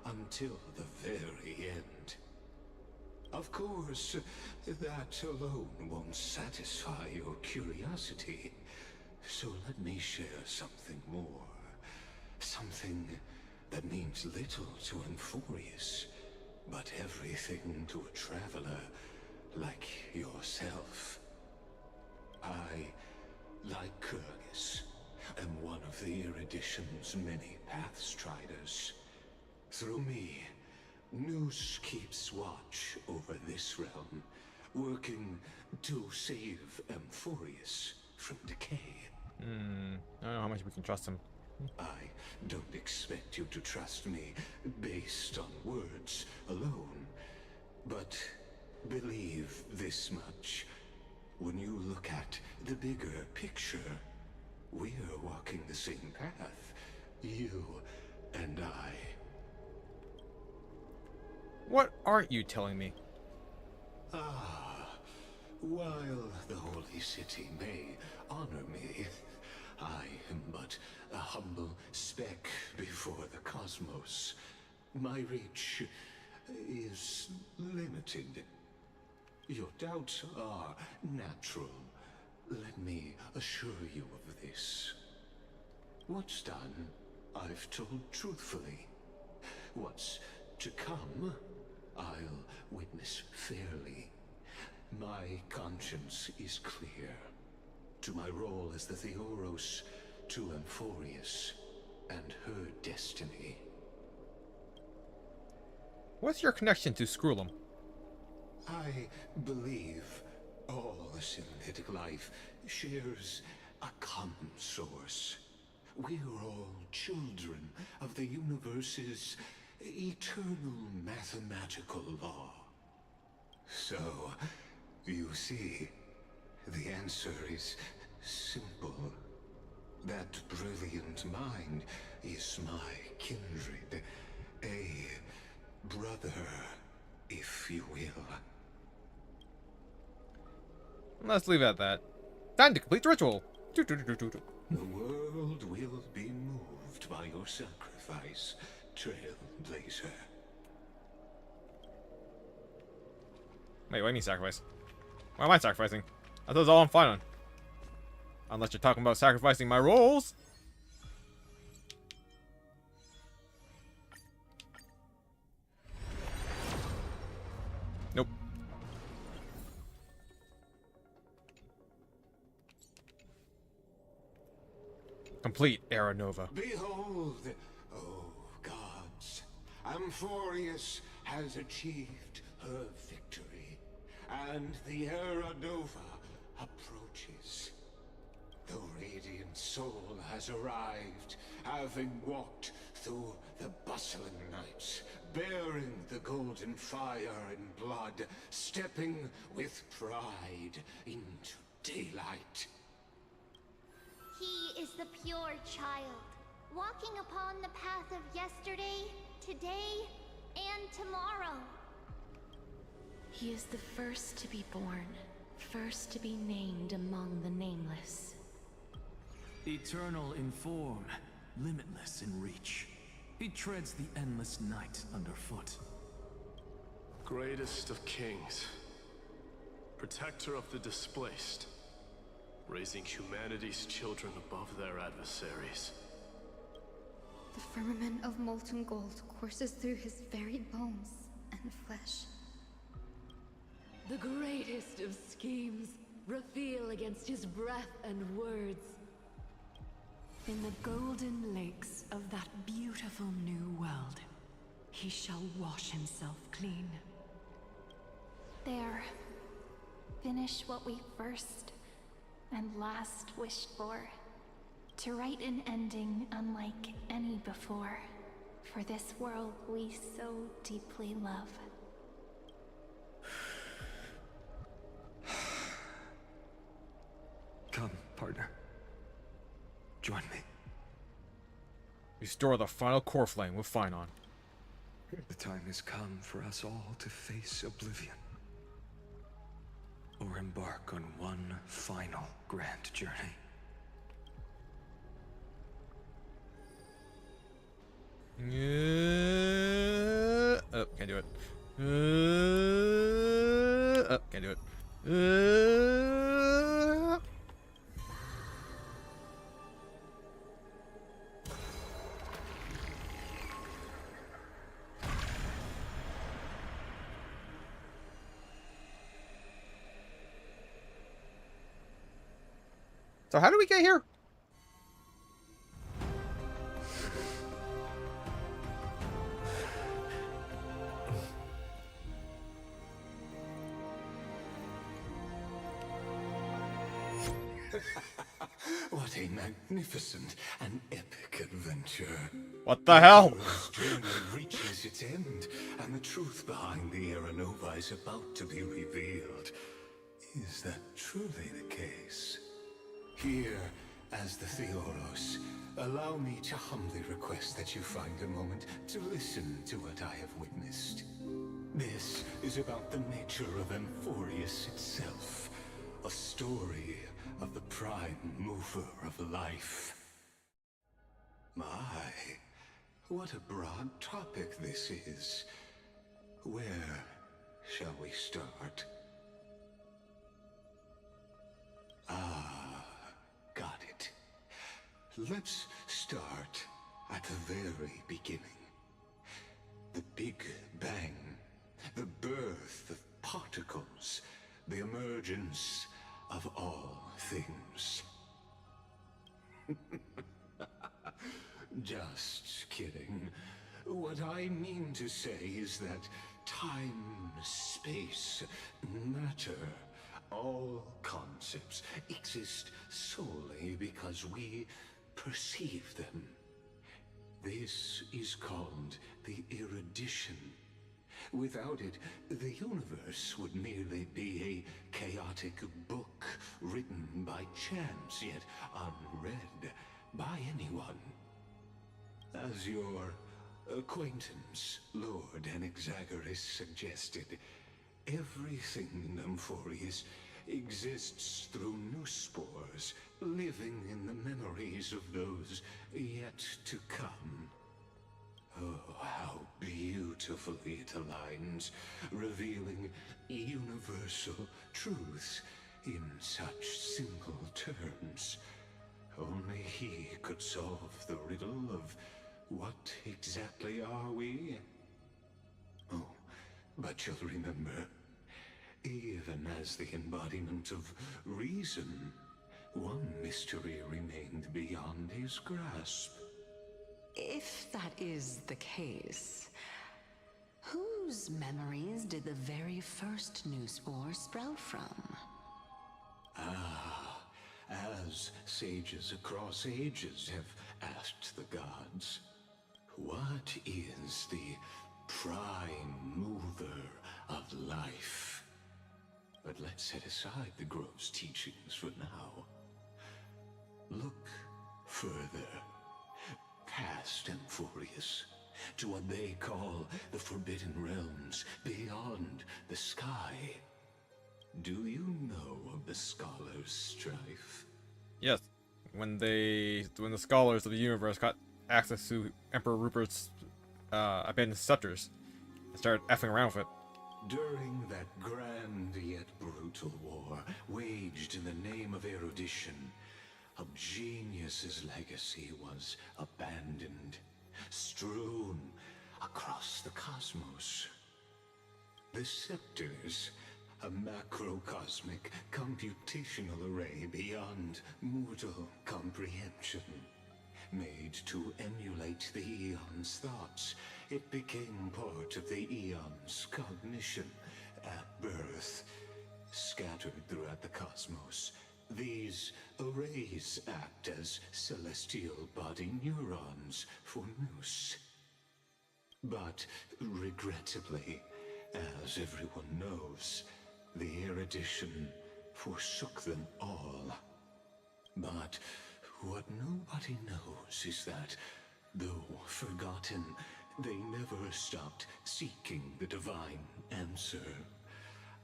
until the very end. Of course, that alone won't satisfy your curiosity. So let me share something more. Something that means little to Amphorius, but everything to a traveler like yourself. I, Lycurgus, am one of the Erudition's many Pathstriders. Through me, Noose keeps watch over this realm, working to save Amphorius from decay. I don't know how much we can trust him. I don't expect you to trust me based on words alone, but believe this much. When you look at the bigger picture, we're walking the same path, you and I. What aren't you telling me? While the Holy City may honor me, I am but a humble speck before the cosmos. My reach is limited. Your doubts are natural. Let me assure you of this. What's done, I've told truthfully. What's to come, I'll witness fairly. My conscience is clear. to my role as the Theoros to Amphorius and her destiny. What's your connection to Skrullum? I believe all synthetic life shares a common source. We're all children of the universe's eternal mathematical law. So, you see, the answer is simple. That brilliant mind is my kindred, a brother, if you will. Let's leave it at that. Time to complete the ritual. The world will be moved by your sacrifice, Trailblazer. Wait, what do you mean sacrifice? Why am I sacrificing? I thought it was all I'm fine on. Unless you're talking about sacrificing my roles. Nope. Complete Era Nova. Behold, oh gods, Amphorius has achieved her victory, and the Era Nova approaches. The radiant soul has arrived, having walked through the bustling nights, bearing the golden fire and blood, stepping with pride into daylight. He is the pure child, walking upon the path of yesterday, today, and tomorrow. He is the first to be born, first to be named among the nameless. Eternal in form, limitless in reach. He treads the endless night underfoot. Greatest of kings, protector of the displaced, raising humanity's children above their adversaries. The firmament of molten gold courses through his very bones and flesh. The greatest of schemes reveal against his breath and words. In the golden lakes of that beautiful new world, he shall wash himself clean. There. Finish what we first and last wished for. To write an ending unlike any before. For this world we so deeply love. Come, partner. Join me. Restore the final core flame with Finon. The time has come for us all to face oblivion. Or embark on one final grand journey. Oh, can't do it. Oh, can't do it. So how do we get here? What a magnificent and epic adventure. What the hell? This journey reaches its end, and the truth behind the Era Nova is about to be revealed. Is that truly the case? Here, as the Theoros, allow me to humbly request that you find a moment to listen to what I have witnessed. This is about the nature of Amphorius itself, a story of the prime mover of life. My, what a broad topic this is. Where shall we start? Ah, got it. Let's start at the very beginning. The Big Bang, the birth of particles, the emergence of all things. Just kidding. What I mean to say is that time, space, matter, all concepts exist solely because we perceive them. This is called the erudition. Without it, the universe would merely be a chaotic book written by chance, yet unread by anyone. As your acquaintance, Lord Anaxagoras, suggested, everything in Amphorius exists through new spores, living in the memories of those yet to come. Oh, how beautifully it aligns, revealing universal truths in such simple terms. Only he could solve the riddle of what exactly are we? Oh, but you'll remember, even as the embodiment of reason, one mystery remained beyond his grasp. If that is the case, whose memories did the very first new spore sprout from? Ah, as sages across ages have asked the gods, what is the prime mover of life? But let's set aside the grove's teachings for now. Look further, past Amphorius, to what they call the Forbidden Realms beyond the sky. Do you know of the Scholars' Strife? Yes, when the scholars of the universe got access to Emperor Rupert's abandoned scepters and started effing around with it. During that grand yet brutal war, waged in the name of erudition, a genius's legacy was abandoned, strewn across the cosmos. The scepters, a macrocosmic computational array beyond mortal comprehension. Made to emulate the Eon's thoughts, it became part of the Eon's cognition at birth. Scattered throughout the cosmos, these arrays act as celestial body neurons for Nous. But regrettably, as everyone knows, the erudition forsook them all. But what nobody knows is that, though forgotten, they never stopped seeking the divine answer.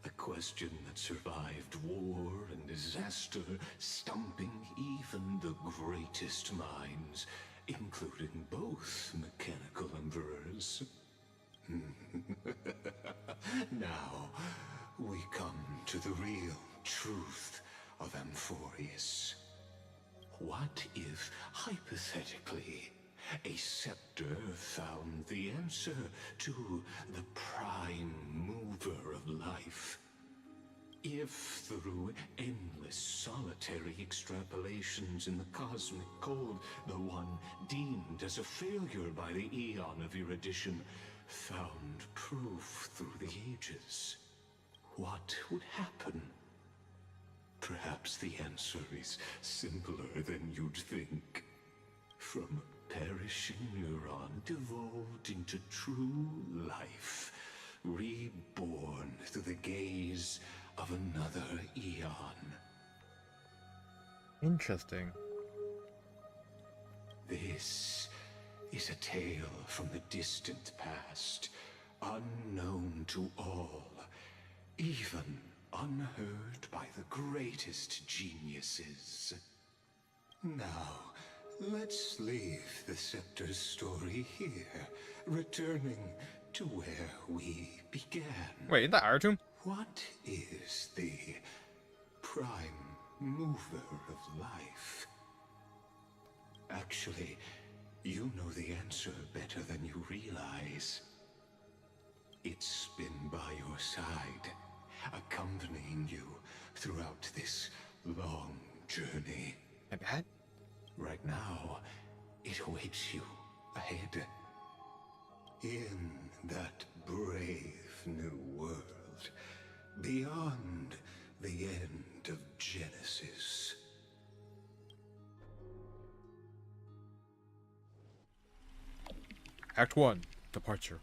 A question that survived war and disaster, stumping even the greatest minds, including both mechanical emperors. Now, we come to the real truth of Amphorius. What if, hypothetically, a scepter found the answer to the prime mover of life? If through endless solitary extrapolations in the cosmic cold, the one deemed as a failure by the Eon of erudition found proof through the ages, what would happen? Perhaps the answer is simpler than you'd think. From a perishing neuron devolved into true life, reborn through the gaze of another Eon. Interesting. This is a tale from the distant past, unknown to all, even unheard by the greatest geniuses. Now, let's leave the Scepter's story here, returning to where we began. Wait, isn't that Artum? What is the prime mover of life? Actually, you know the answer better than you realize. It's been by your side, accompanying you throughout this long journey. My bad? Right now, it awaits you ahead. In that brave new world, beyond the end of Genesis. Act 1. Departure.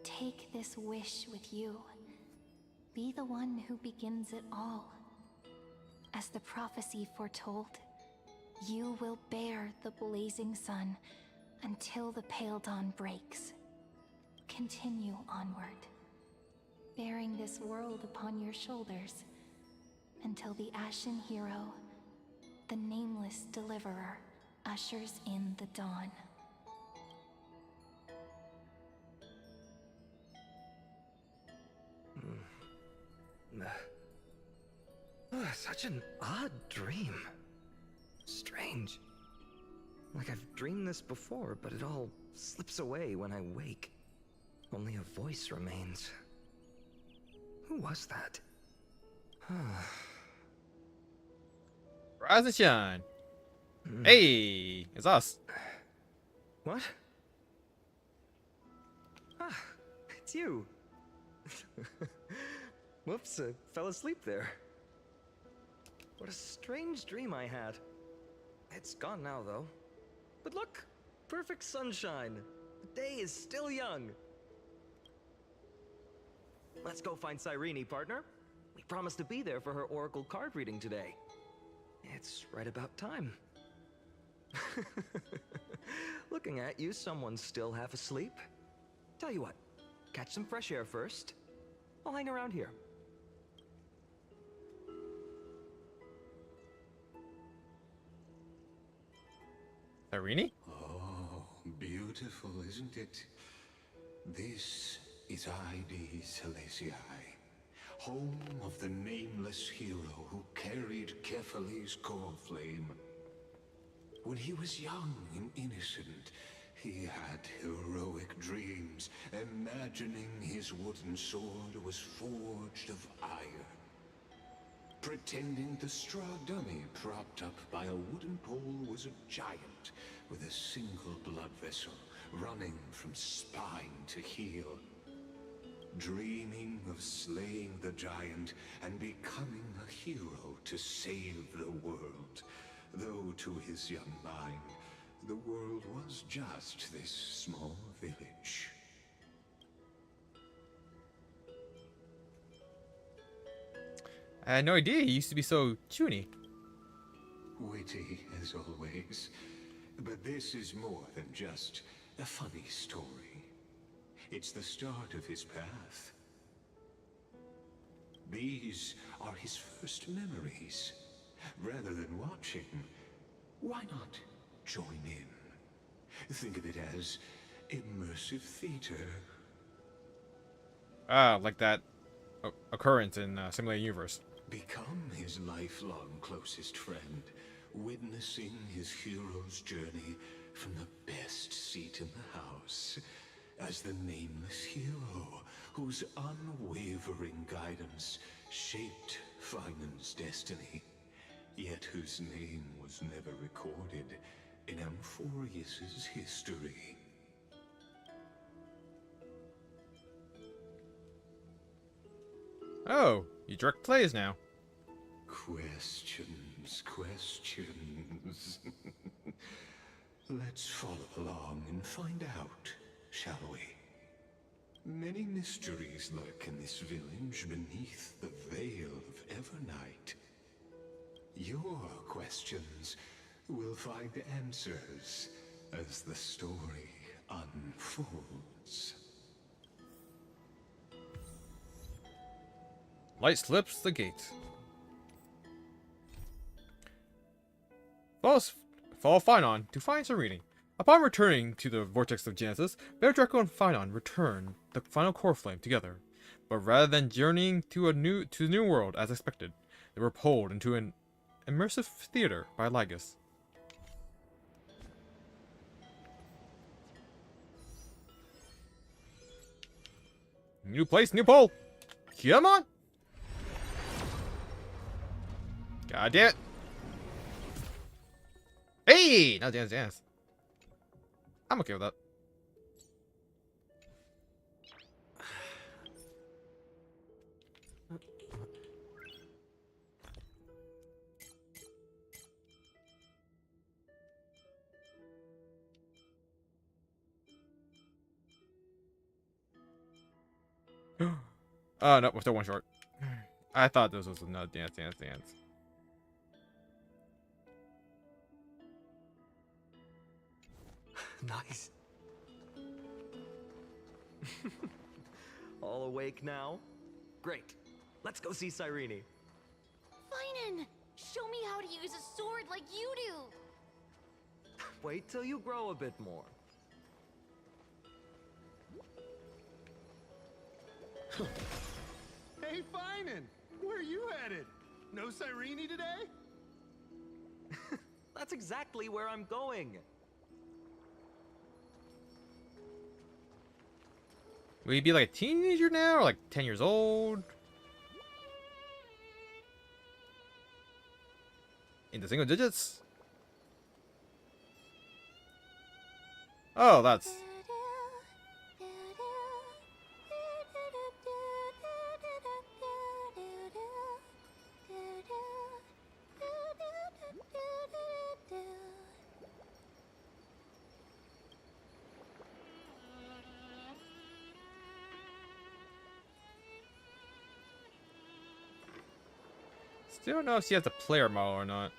Take this wish with you. Be the one who begins it all. As the prophecy foretold, you will bear the blazing sun until the pale dawn breaks. Continue onward, bearing this world upon your shoulders, until the Ashen Hero, the nameless deliverer, ushers in the dawn. Such an odd dream. Strange. Like I've dreamed this before, but it all slips away when I wake. Only a voice remains. Who was that? Rise and shine. Hey, it's us. What? Ah, it's you. Whoops, I fell asleep there. What a strange dream I had. It's gone now, though. But look, perfect sunshine. The day is still young. Let's go find Cyrene, partner. We promised to be there for her oracle card reading today. It's right about time. Looking at you, someone's still half asleep. Tell you what, catch some fresh air first. I'll hang around here. Cyrene? Oh, beautiful, isn't it? This is ID Celestii, home of the nameless hero who carried Kefali's core flame. When he was young and innocent, he had heroic dreams, imagining his wooden sword was forged of iron. Pretending the straw dummy propped up by a wooden pole was a giant with a single blood vessel running from spine to heel. Dreaming of slaying the giant and becoming a hero to save the world. Though to his young mind, the world was just this small village. I had no idea he used to be so chuny. Witty as always, but this is more than just a funny story. It's the start of his path. These are his first memories. Rather than watching, why not join in? Think of it as immersive theater. Ah, like that occurrence in Simulated Universe. Become his lifelong closest friend, witnessing his hero's journey from the best seat in the house, as the nameless hero whose unwavering guidance shaped Finan's destiny, yet whose name was never recorded in Amphorius's history. Oh, you direct plays now. Questions. Let's follow along and find out, shall we? Many mysteries lurk in this village beneath the veil of Evernight. Your questions will find answers as the story unfolds. Light slips the gate. Follow Finon to find Cyrene. Upon returning to the vortex of Genesis, Bear Draco and Finon return the final core flame together. But rather than journeying to the new world as expected, they were pulled into an immersive theater by Lygus. New place, new pole. Come on. God damn it. Hey! No, dance, dance. I'm okay with that. Oh, no, we're still one short. I thought this was another dance, dance, dance. Nice. All awake now? Great. Let's go see Cyrene. Finan! Show me how to use a sword like you do! Wait till you grow a bit more. Hey, Finan! Where are you headed? No Cyrene today? That's exactly where I'm going. Will you be like a teenager now, or like 10 years old? In the single digits? Oh, that's... Still don't know if she has a player model or not.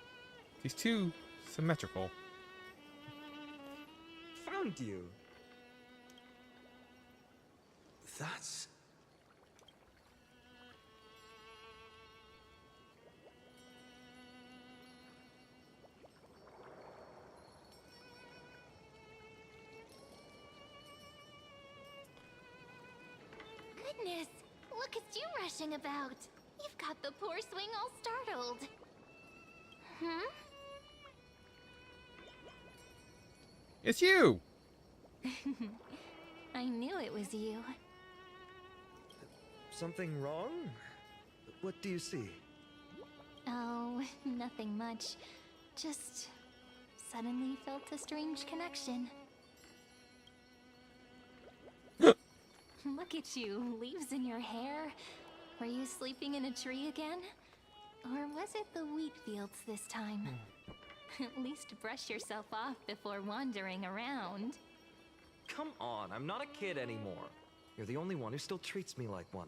She's too symmetrical. Found you. That's... Goodness, look at you rushing about. You've got the poor swing all startled. Hmm? It's you! I knew it was you. Something wrong? What do you see? Oh, nothing much. Just suddenly felt a strange connection. Look at you, leaves in your hair. Were you sleeping in a tree again? Or was it the wheat fields this time? At least brush yourself off before wandering around. Come on, I'm not a kid anymore. You're the only one who still treats me like one.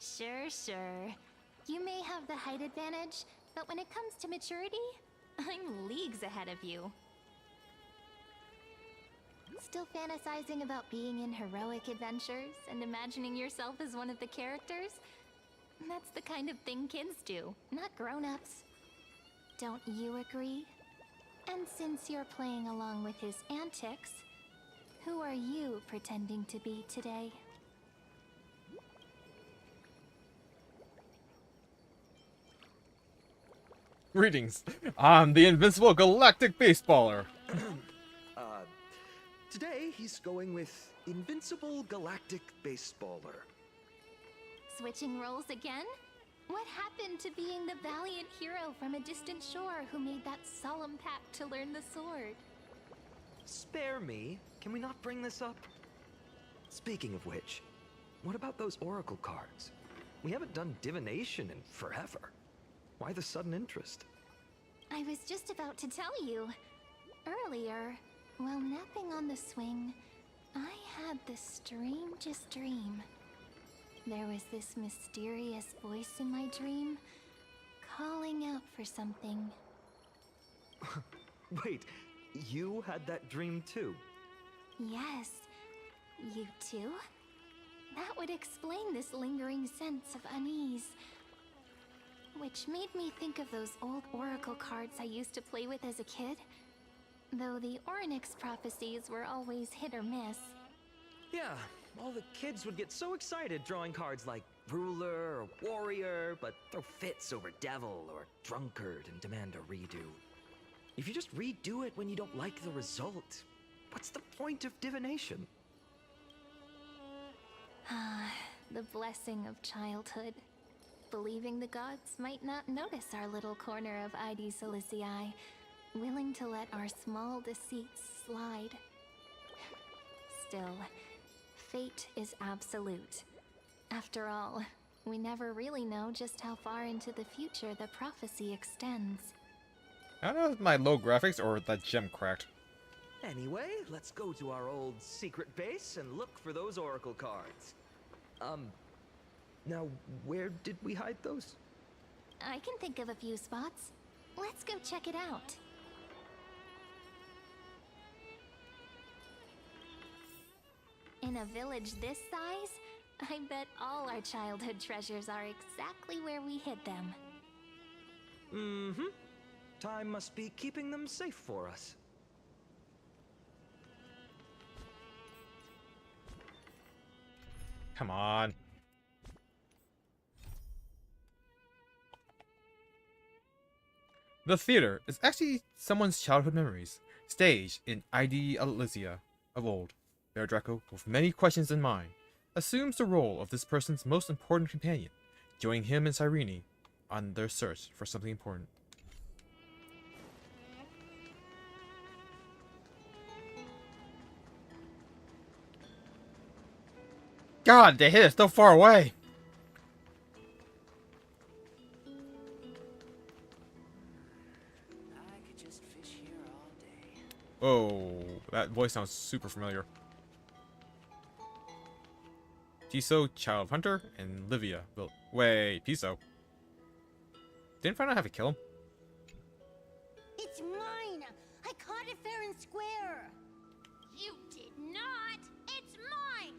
Sure, sure. You may have the height advantage, but when it comes to maturity, I'm leagues ahead of you. Still fantasizing about being in heroic adventures and imagining yourself as one of the characters? That's the kind of thing kids do, not grown-ups. Don't you agree? And since you're playing along with his antics, who are you pretending to be today? Greetings. I'm the invincible galactic baseballer. Today he's going with Invincible Galactic Baseballer. Switching roles again? What happened to being the valiant hero from a distant shore who made that solemn pact to learn the sword? Spare me. Can we not bring this up? Speaking of which, what about those oracle cards? We haven't done divination in forever. Why the sudden interest? I was just about to tell you. Earlier, while napping on the swing, I had the strangest dream. There was this mysterious voice in my dream, calling out for something. Wait, you had that dream too? Yes, you too? That would explain this lingering sense of unease. Which made me think of those old oracle cards I used to play with as a kid. Though the Oryx prophecies were always hit or miss. Yeah, all the kids would get so excited drawing cards like ruler or warrior, but throw fits over devil or drunkard and demand a redo. If you just redo it when you don't like the result, what's the point of divination? The blessing of childhood. Believing the gods might not notice our little corner of ID Silicii, willing to let our small deceits slide. Still, fate is absolute. After all, we never really know just how far into the future the prophecy extends. I don't know if my low graphics or that gem cracked. Anyway, let's go to our old secret base and look for those oracle cards. Now, where did we hide those? I can think of a few spots. Let's go check it out. In a village this size, I bet all our childhood treasures are exactly where we hid them. Mm-hmm. Time must be keeping them safe for us. Come on. The theater is actually someone's childhood memories, staged in ID Elysia of old. Bear Draco, with many questions in mind, assumes the role of this person's most important companion, joining him and Cyrene on their search for something important. God, they hit us so far away! Oh, that voice sounds super familiar. Tiso, Child Hunter, and Livia. Wait, Tiso. Didn't find out how to kill him? It's mine! I caught it fair and square! You did not! It's mine!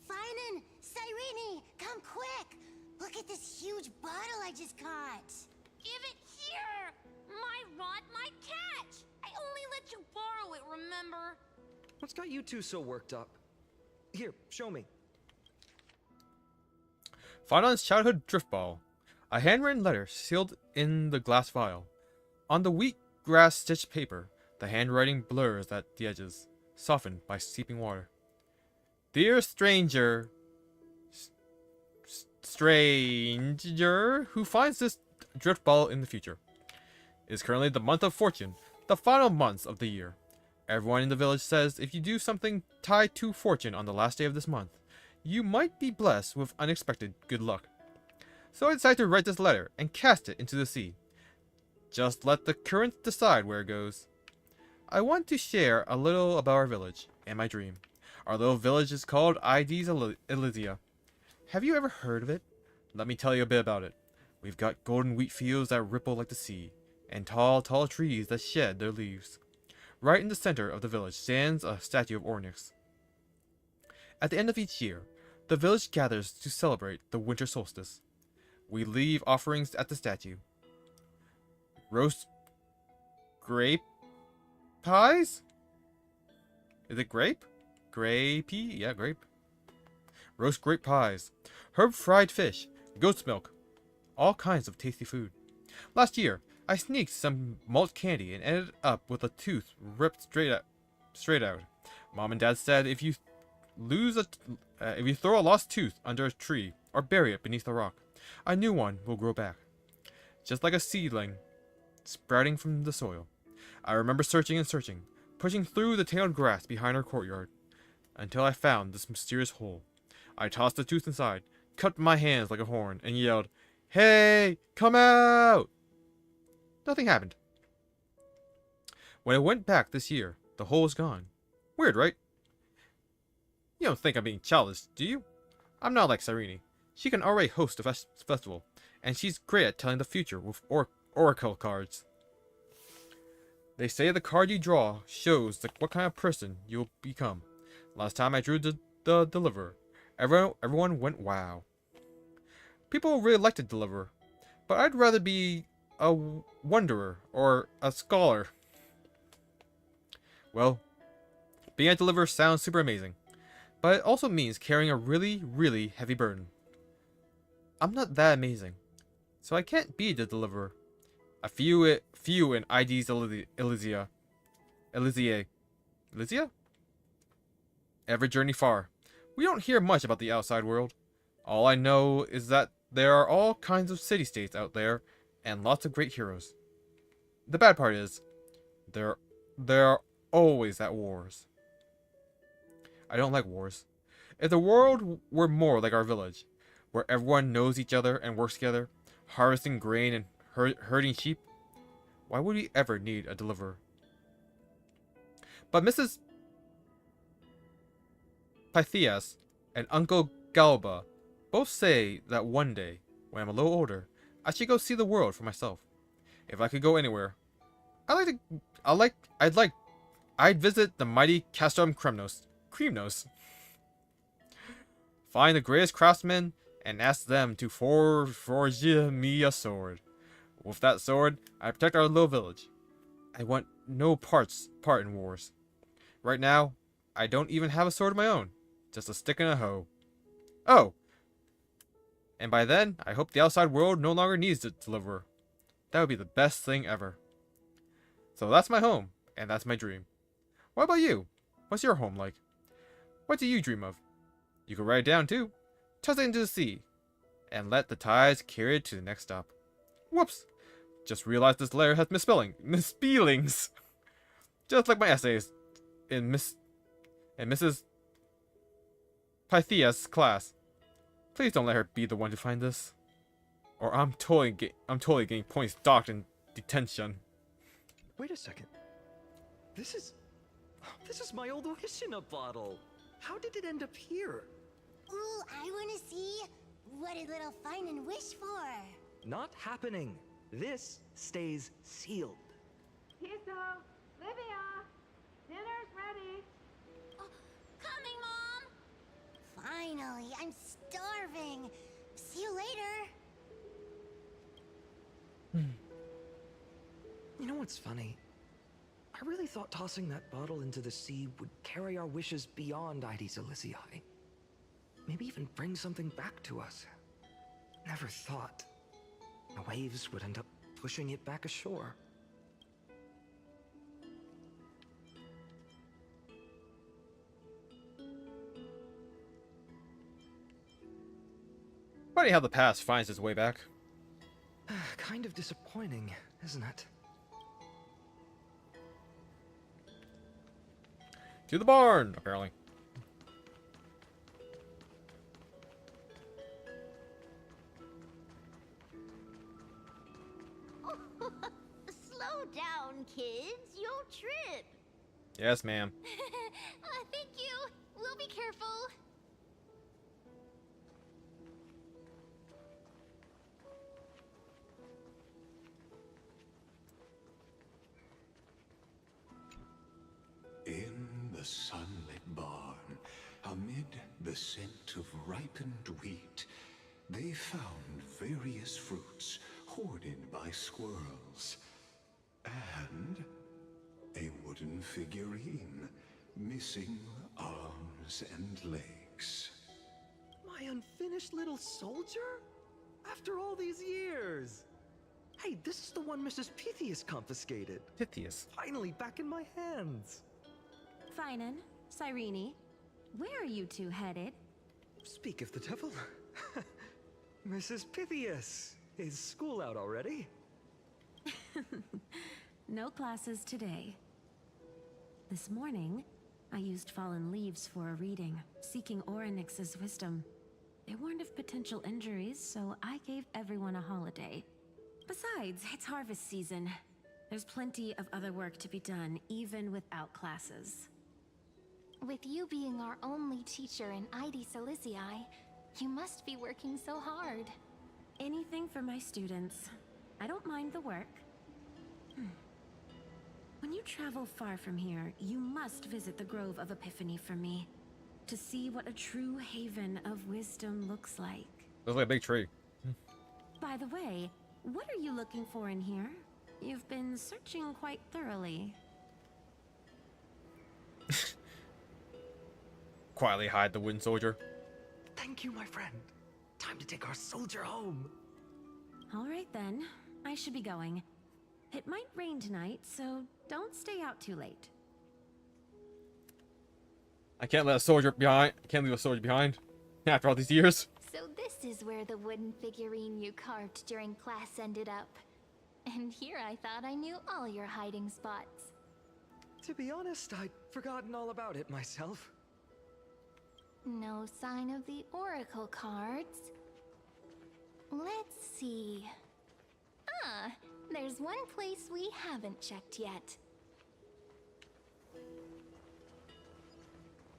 Finan! Cyrene! Come quick! Look at this huge bottle I just caught! Give it here! My rod, my catch! I only let you borrow it, remember? What's got you two so worked up? Here, show me. Finon's childhood driftball. A handwritten letter sealed in the glass vial. On the wheat grass stitched paper, the handwriting blurs at the edges, softened by seeping water. Dear stranger, stranger who finds this driftball in the future. It is currently the month of fortune, the final months of the year. Everyone in the village says if you do something tied to fortune on the last day of this month, you might be blessed with unexpected good luck. So I decided to write this letter and cast it into the sea. Just let the currents decide where it goes. I want to share a little about our village and my dream. Our little village is called ID's Elysia. Have you ever heard of it? Let me tell you a bit about it. We've got golden wheat fields that ripple like the sea, and tall, tall trees that shed their leaves. Right in the center of the village stands a statue of Ornyx. At the end of each year, the village gathers to celebrate the winter solstice. We leave offerings at the statue. Roast grape pies? Is it grape? Grapey? Yeah, grape. Roast grape pies, herb fried fish, goat's milk, all kinds of tasty food. Last year, I sneaked some malt candy and ended up with a tooth ripped straight out. Mom and Dad said if you throw a lost tooth under a tree or bury it beneath a rock, a new one will grow back, just like a seedling sprouting from the soil. I remember searching and searching, pushing through the tangled grass behind our courtyard, until I found this mysterious hole. I tossed the tooth inside, cupped my hands like a horn, and yelled, "Hey, come out!" Nothing happened. When I went back this year, the hole was gone. Weird, right? You don't think I'm being childish, do you? I'm not like Cyrene. She can already host a festival, and she's great at telling the future with oracle cards. They say the card you draw shows what kind of person you'll become. Last time I drew the Deliverer, everyone went wow. People really like the Deliverer, but I'd rather be a wanderer or a scholar. Well, being a Deliverer sounds super amazing, but it also means carrying a really, really heavy burden. I'm not that amazing, so I can't be the Deliverer. A few in ID's Elysia. Elysia? Ever journey far, We don't hear much about the outside world. All I know is that there are all kinds of city-states out there, and lots of great heroes. The bad part is, there are always at wars. I don't like wars. If the world were more like our village, where everyone knows each other and works together, harvesting grain and herding sheep, why would we ever need a deliverer? But Mrs. Pythias and Uncle Galba both say that one day, when I'm a little older, I should go see the world for myself. If I could go anywhere, I'd visit the mighty Castrum Kremnos. Find the greatest craftsmen and ask them to forge me a sword. With that sword, I protect our little village. I want no part in wars. Right now, I don't even have a sword of my own. Just a stick and a hoe. Oh! And by then, I hope the outside world no longer needs a deliverer. That would be the best thing ever. So that's my home, and that's my dream. What about you? What's your home like? What do you dream of? You can write it down too. Toss it into the sea, and let the tides carry it to the next stop. Whoops! Just realized this letter has misspellings. Just like my essays in Mrs. Pythias' class. Please don't let her be the one to find this, or I'm totally getting points docked in detention. Wait a second. This is my old wish in a bottle. How did it end up here? Ooh, I want to see. What did little Finan wish for? Not happening. This stays sealed. Tiso, Livia, dinner's ready. Oh, coming, Mom. Finally, I'm starving. See you later. You know what's funny? I really thought tossing that bottle into the sea would carry our wishes beyond Ides Elysiae. Maybe even bring something back to us. Never thought the waves would end up pushing it back ashore. Funny how the past finds its way back. Kind of disappointing, isn't it? To the barn, apparently. Slow down, kids. You'll trip. Yes, ma'am. Thank you. We'll be careful. In the sunlit barn, amid the scent of ripened wheat, they found various fruits hoarded by squirrels. And a wooden figurine, missing arms and legs. My unfinished little soldier? After all these years! Hey, this is the one Mrs. Pythias confiscated. Pythias. Finally back in my hands. Finan, Cyrene, where are you two headed? Speak of the devil. Mrs. Pythias, is school out already? No classes today. This morning, I used fallen leaves for a reading, seeking Orynyx's wisdom. They warned of potential injuries, so I gave everyone a holiday. Besides, it's harvest season. There's plenty of other work to be done, even without classes. With you being our only teacher in Ides Elysiae, you must be working so hard. Anything for my students. I don't mind the work. When you travel far from here, you must visit the Grove of Epiphany for me, to see what a true haven of wisdom looks like. Looks like a big tree. By the way, what are you looking for in here? You've been searching quite thoroughly. Quietly hide the wooden soldier. Thank you, my friend. Time to take our soldier home. All right then, I should be going. It might rain tonight, so don't stay out too late. I can't let a soldier behind. I can't leave a soldier behind after all these years. So this is where the wooden figurine you carved during class ended up. And here I thought I knew all your hiding spots. To be honest, I'd forgotten all about it myself. No sign of the oracle cards. Let's see. Ah, there's one place we haven't checked yet.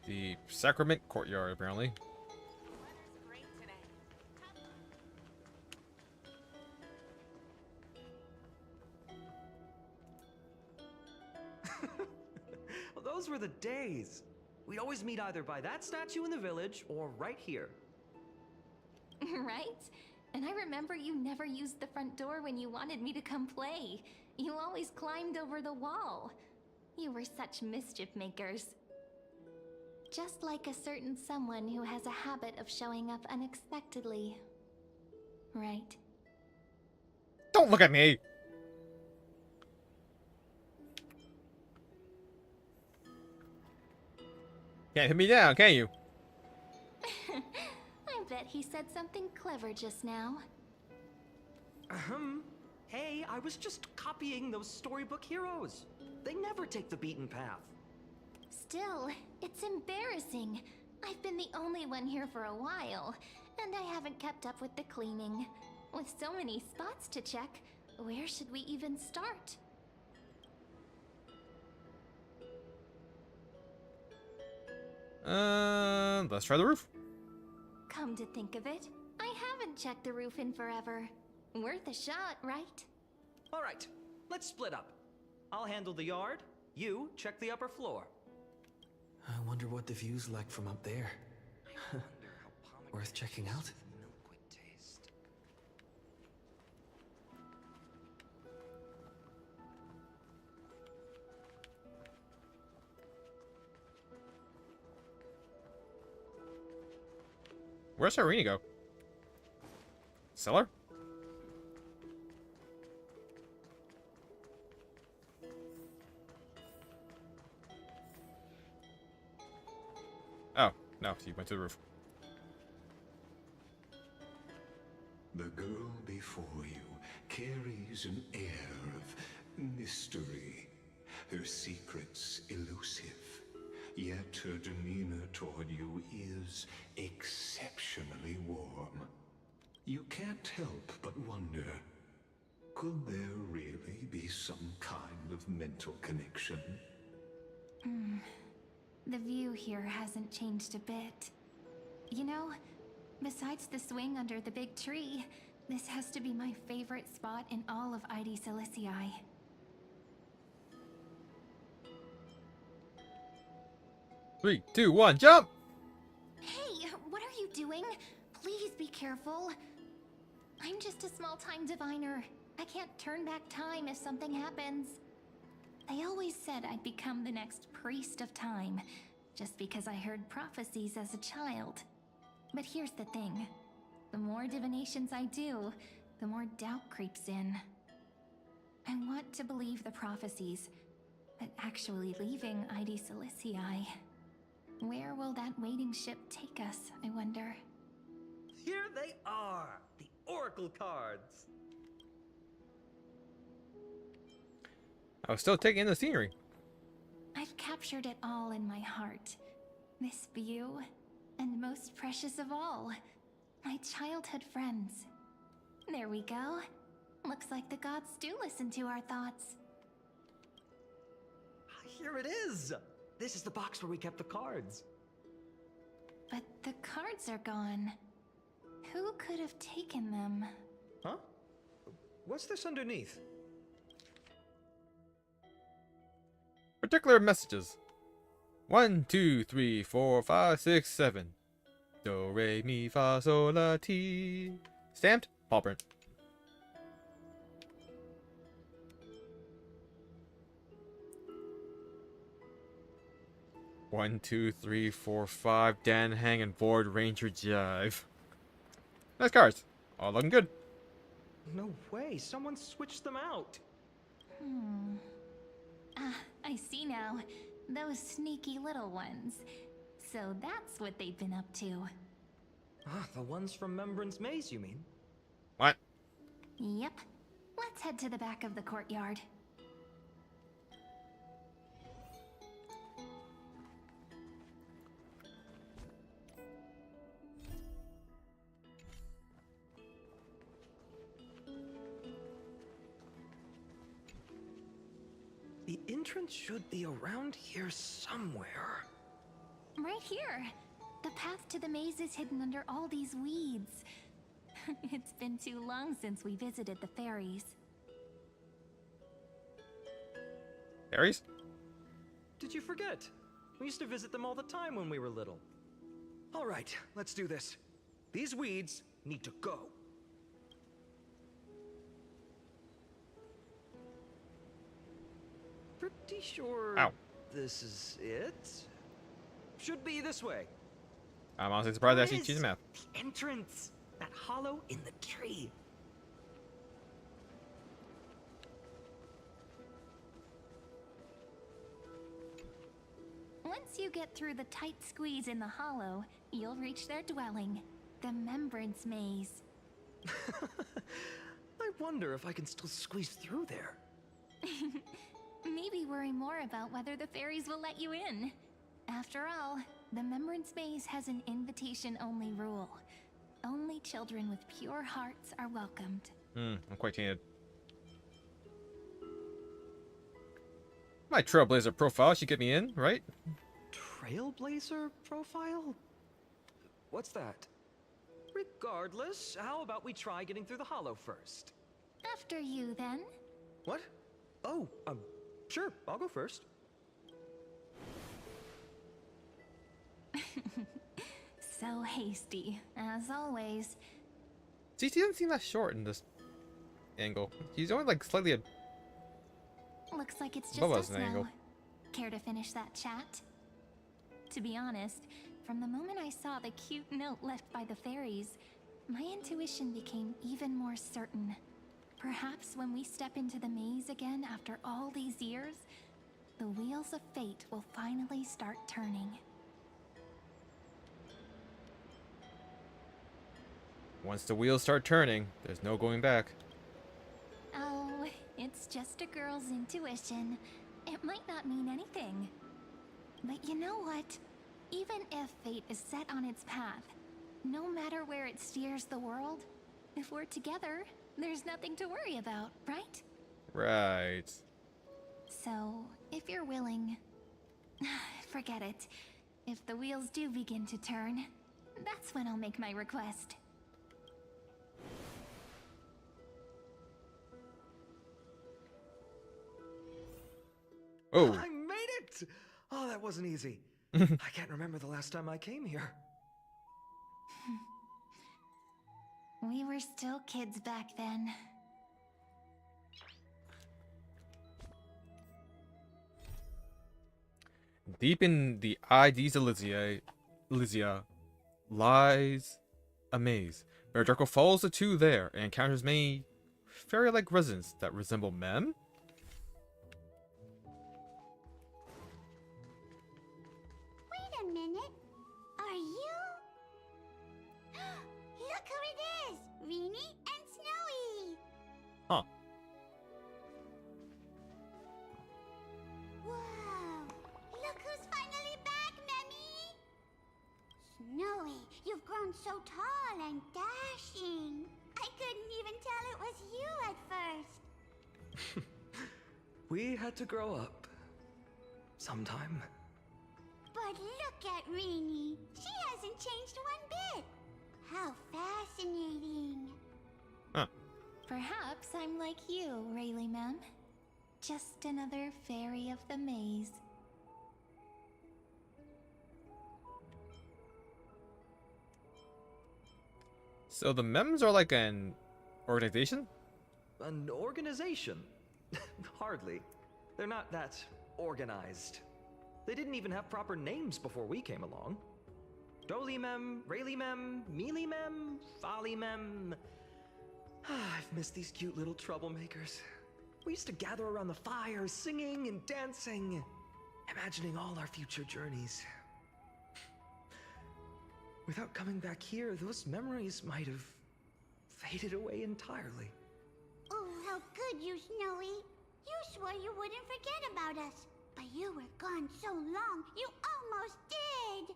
The Sacrament Courtyard, apparently. Well, those were the days. We'd always meet either by that statue in the village or right here. Right? And I remember you never used the front door when you wanted me to come play. You always climbed over the wall. You were such mischief makers. Just like a certain someone who has a habit of showing up unexpectedly. Right? Don't look at me! Can't hit me down, can you? I bet he said something clever just now. Hey, I was just copying those storybook heroes. They never take the beaten path. Still, it's embarrassing. I've been the only one here for a while, and I haven't kept up with the cleaning. With so many spots to check, where should we even start? Let's try the roof. Come to think of it, I haven't checked the roof in forever. Worth a shot, right? All right, let's split up. I'll handle the yard. You check the upper floor. I wonder what the view's like from up there. Worth checking out? Where's Irene go? Cellar? Oh, no, you went to the roof. The girl before you carries an air of mystery, her secrets elusive. Yet her demeanor toward you is exceptionally warm. You can't help but wonder, could there really be some kind of mental connection? The view here hasn't changed a bit. You know, besides the swing under the big tree, this has to be my favorite spot in all of ID Silicii. 3, 2, 1, jump! Hey, what are you doing? Please be careful. I'm just a small-time diviner. I can't turn back time if something happens. They always said I'd become the next priest of time, just because I heard prophecies as a child. But here's the thing. The more divinations I do, the more doubt creeps in. I want to believe the prophecies, but actually leaving ID Silicii, where will that waiting ship take us, I wonder? Here they are, the oracle cards. I was still taking in the scenery. I've captured it all in my heart. This view, and most precious of all, my childhood friends. There we go. Looks like the gods do listen to our thoughts. Here it is. This is the box where we kept the cards. But the cards are gone. Who could have taken them? Huh? What's this underneath? Particular messages. 1, 2, 3, 4, 5, 6, 7. Do, re, mi, fa, sol, la, ti. Stamped? Paw print. One, 2, 3, 4, 5. Dan Hang and Board Ranger Jive. Nice cards. All looking good. No way, someone switched them out. Ah, I see now. Those sneaky little ones. So that's what they've been up to. Ah, the ones from Remembrance Maze, you mean? What? Yep. Let's head to the back of the courtyard. The entrance should be around here somewhere. Right here. The path to the maze is hidden under all these weeds. It's been too long since we visited the fairies. Fairies? Did you forget? We used to visit them all the time when we were little. All right, let's do this. These weeds need to go. Pretty sure this is it. Should be this way. I'm honestly surprised I actually choose the map. The entrance. That hollow in the tree. Once you get through the tight squeeze in the hollow, you'll reach their dwelling, the Remembrance Maze. I wonder if I can still squeeze through there. Maybe worry more about whether the fairies will let you in. After all, the Remembrance Maze has an invitation-only rule. Only children with pure hearts are welcomed. I'm quite tainted. My Trailblazer profile should get me in, right? Trailblazer profile? What's that? Regardless, how about we try getting through the hollow first? After you, then. What? Oh, sure, I'll go first. So hasty, as always. See, he doesn't seem that short in this angle. He's only like slightly Looks like it's just above us us an now. angle. Care to finish that chat? To be honest, from the moment I saw the cute note left by the fairies, my intuition became even more certain. Perhaps when we step into the maze again after all these years, the wheels of fate will finally start turning. Once the wheels start turning, there's no going back. Oh, it's just a girl's intuition. It might not mean anything. But you know what? Even if fate is set on its path, no matter where it steers the world, if we're together, there's nothing to worry about, right? Right. So, if you're willing, forget it. If the wheels do begin to turn, that's when I'll make my request. Oh. I made it! Oh, that wasn't easy. I can't remember the last time I came here. We were still kids back then. Deep in the IDs of Elysia lies a maze. Where Draco follows the two there and encounters many fairy-like residents that resemble Mem. Wait a minute. Are you? Look who it is! Reenie and Snowy! Huh. Whoa! Look who's finally back, Memmy! Snowy, you've grown so tall and dashing. I couldn't even tell it was you at first. We had to grow up. Sometime. But look at Reenie. She hasn't changed one bit. How fascinating. Huh. Perhaps I'm like you, Rayleigh Mem. Just another fairy of the maze. So the Mems are like an organization? An organization? Hardly. They're not that organized. They didn't even have proper names before we came along. Dolly Mem, Rayleigh Mem, Mealy Mem, Folly Mem. I've missed these cute little troublemakers. We used to gather around the fire, singing and dancing, imagining all our future journeys. Without coming back here, those memories might have faded away entirely. Oh, how good you, Snowy. You swore you wouldn't forget about us. But you were gone so long, you almost did.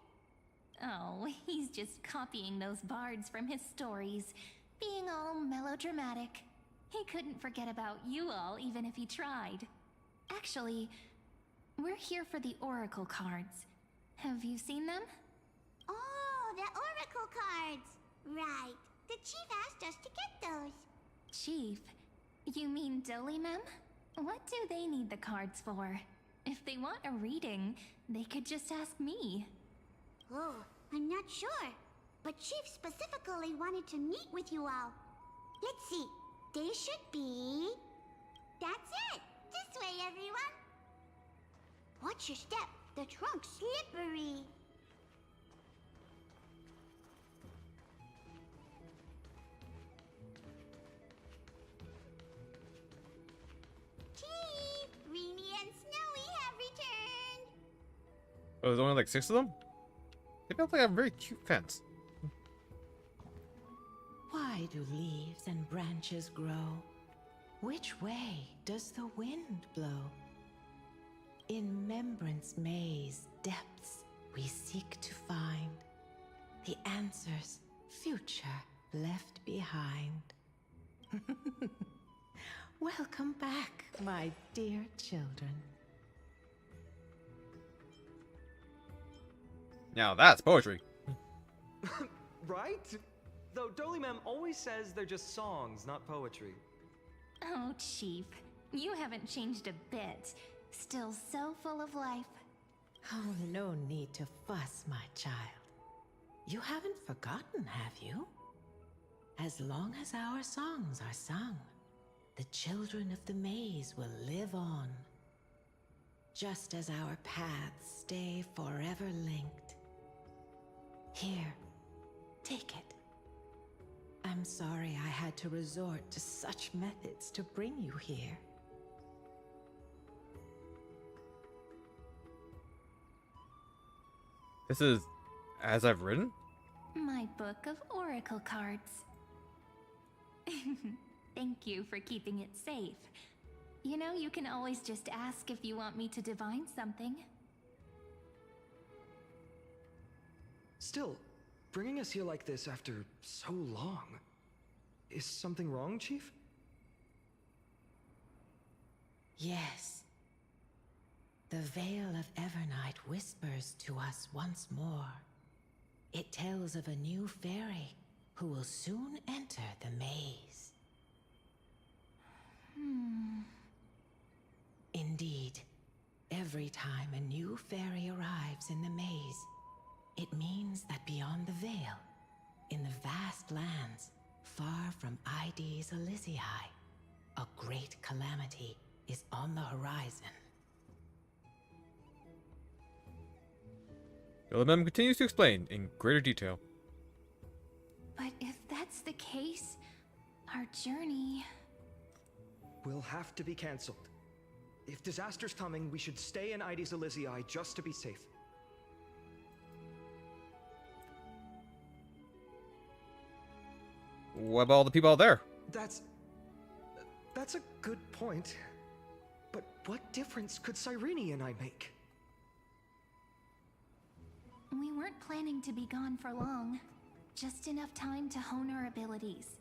Oh, he's just copying those bards from his stories, being all melodramatic. He couldn't forget about you all, even if he tried. Actually, we're here for the Oracle cards. Have you seen them? Oh, the Oracle cards. Right. The chief asked us to get those. Chief? You mean Dolly Mem? What do they need the cards for? If they want a reading, they could just ask me. Oh, I'm not sure. But Chief specifically wanted to meet with you all. Let's see. They should be... That's it! This way, everyone! Watch your step. The trunk's slippery. Chief! Reenie and Snowy have returned! Oh, there's only like 6 of them? They built like a very cute fence. Why do leaves and branches grow? Which way does the wind blow? In Remembrance Maze depths we seek to find the answers future left behind. Welcome back, my dear children. Now that's poetry. Right? Though Dolly-Mem always says they're just songs, not poetry. Oh, Chief, you haven't changed a bit. Still so full of life. Oh, no need to fuss, my child. You haven't forgotten, have you? As long as our songs are sung, the children of the maze will live on. Just as our paths stay forever linked. Here, take it. I'm sorry I had to resort to such methods to bring you here. This is as I've written? My book of oracle cards. Thank you for keeping it safe. You know, you can always just ask if you want me to divine something. Still, bringing us here like this after so long. Is something wrong, Chief? Yes. The Veil of Evernight whispers to us once more. It tells of a new fairy who will soon enter the maze. Indeed, every time a new fairy arrives in the maze, it means that beyond the veil, in the vast lands, far from Ides Elysiae, a great calamity is on the horizon. Dolly-Mem continues to explain in greater detail. But if that's the case, our journey... Will have to be cancelled. If disaster's coming, we should stay in Ides Elysiae just to be safe. What about all the people out there? That's a good point. But what difference could Cyrene and I make? We weren't planning to be gone for long. Just enough time to hone our abilities.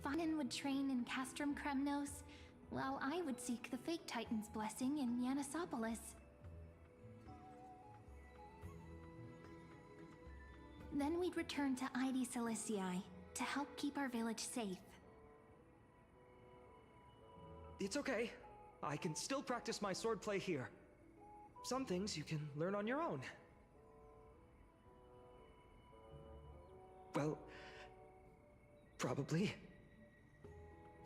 Fanon would train in Castrum Kremnos, while I would seek the Fake Titan's blessing in Yanisopolis. Then we'd return to Ides Elysiae to help keep our village safe. It's okay. I can still practice my swordplay here. Some things you can learn on your own. Well, probably.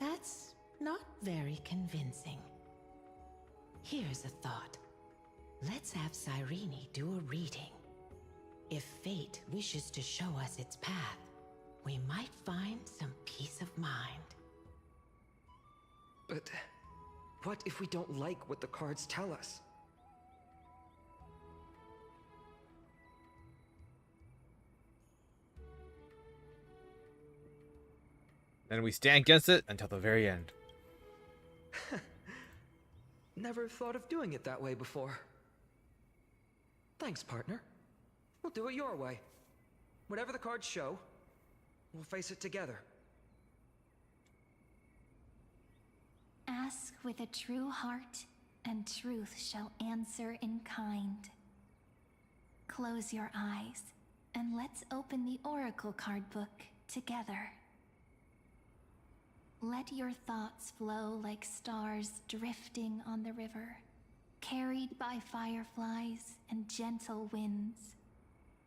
That's not very convincing. Here's a thought. Let's have Cyrene do a reading. If fate wishes to show us its path, we might find some peace of mind. But what if we don't like what the cards tell us? Then we stand against it until the very end. Never thought of doing it that way before. Thanks, partner. We'll do it your way. Whatever the cards show, we'll face it together. Ask with a true heart, and truth shall answer in kind. Close your eyes, and let's open the Oracle card book together. Let your thoughts flow like stars drifting on the river, carried by fireflies and gentle winds.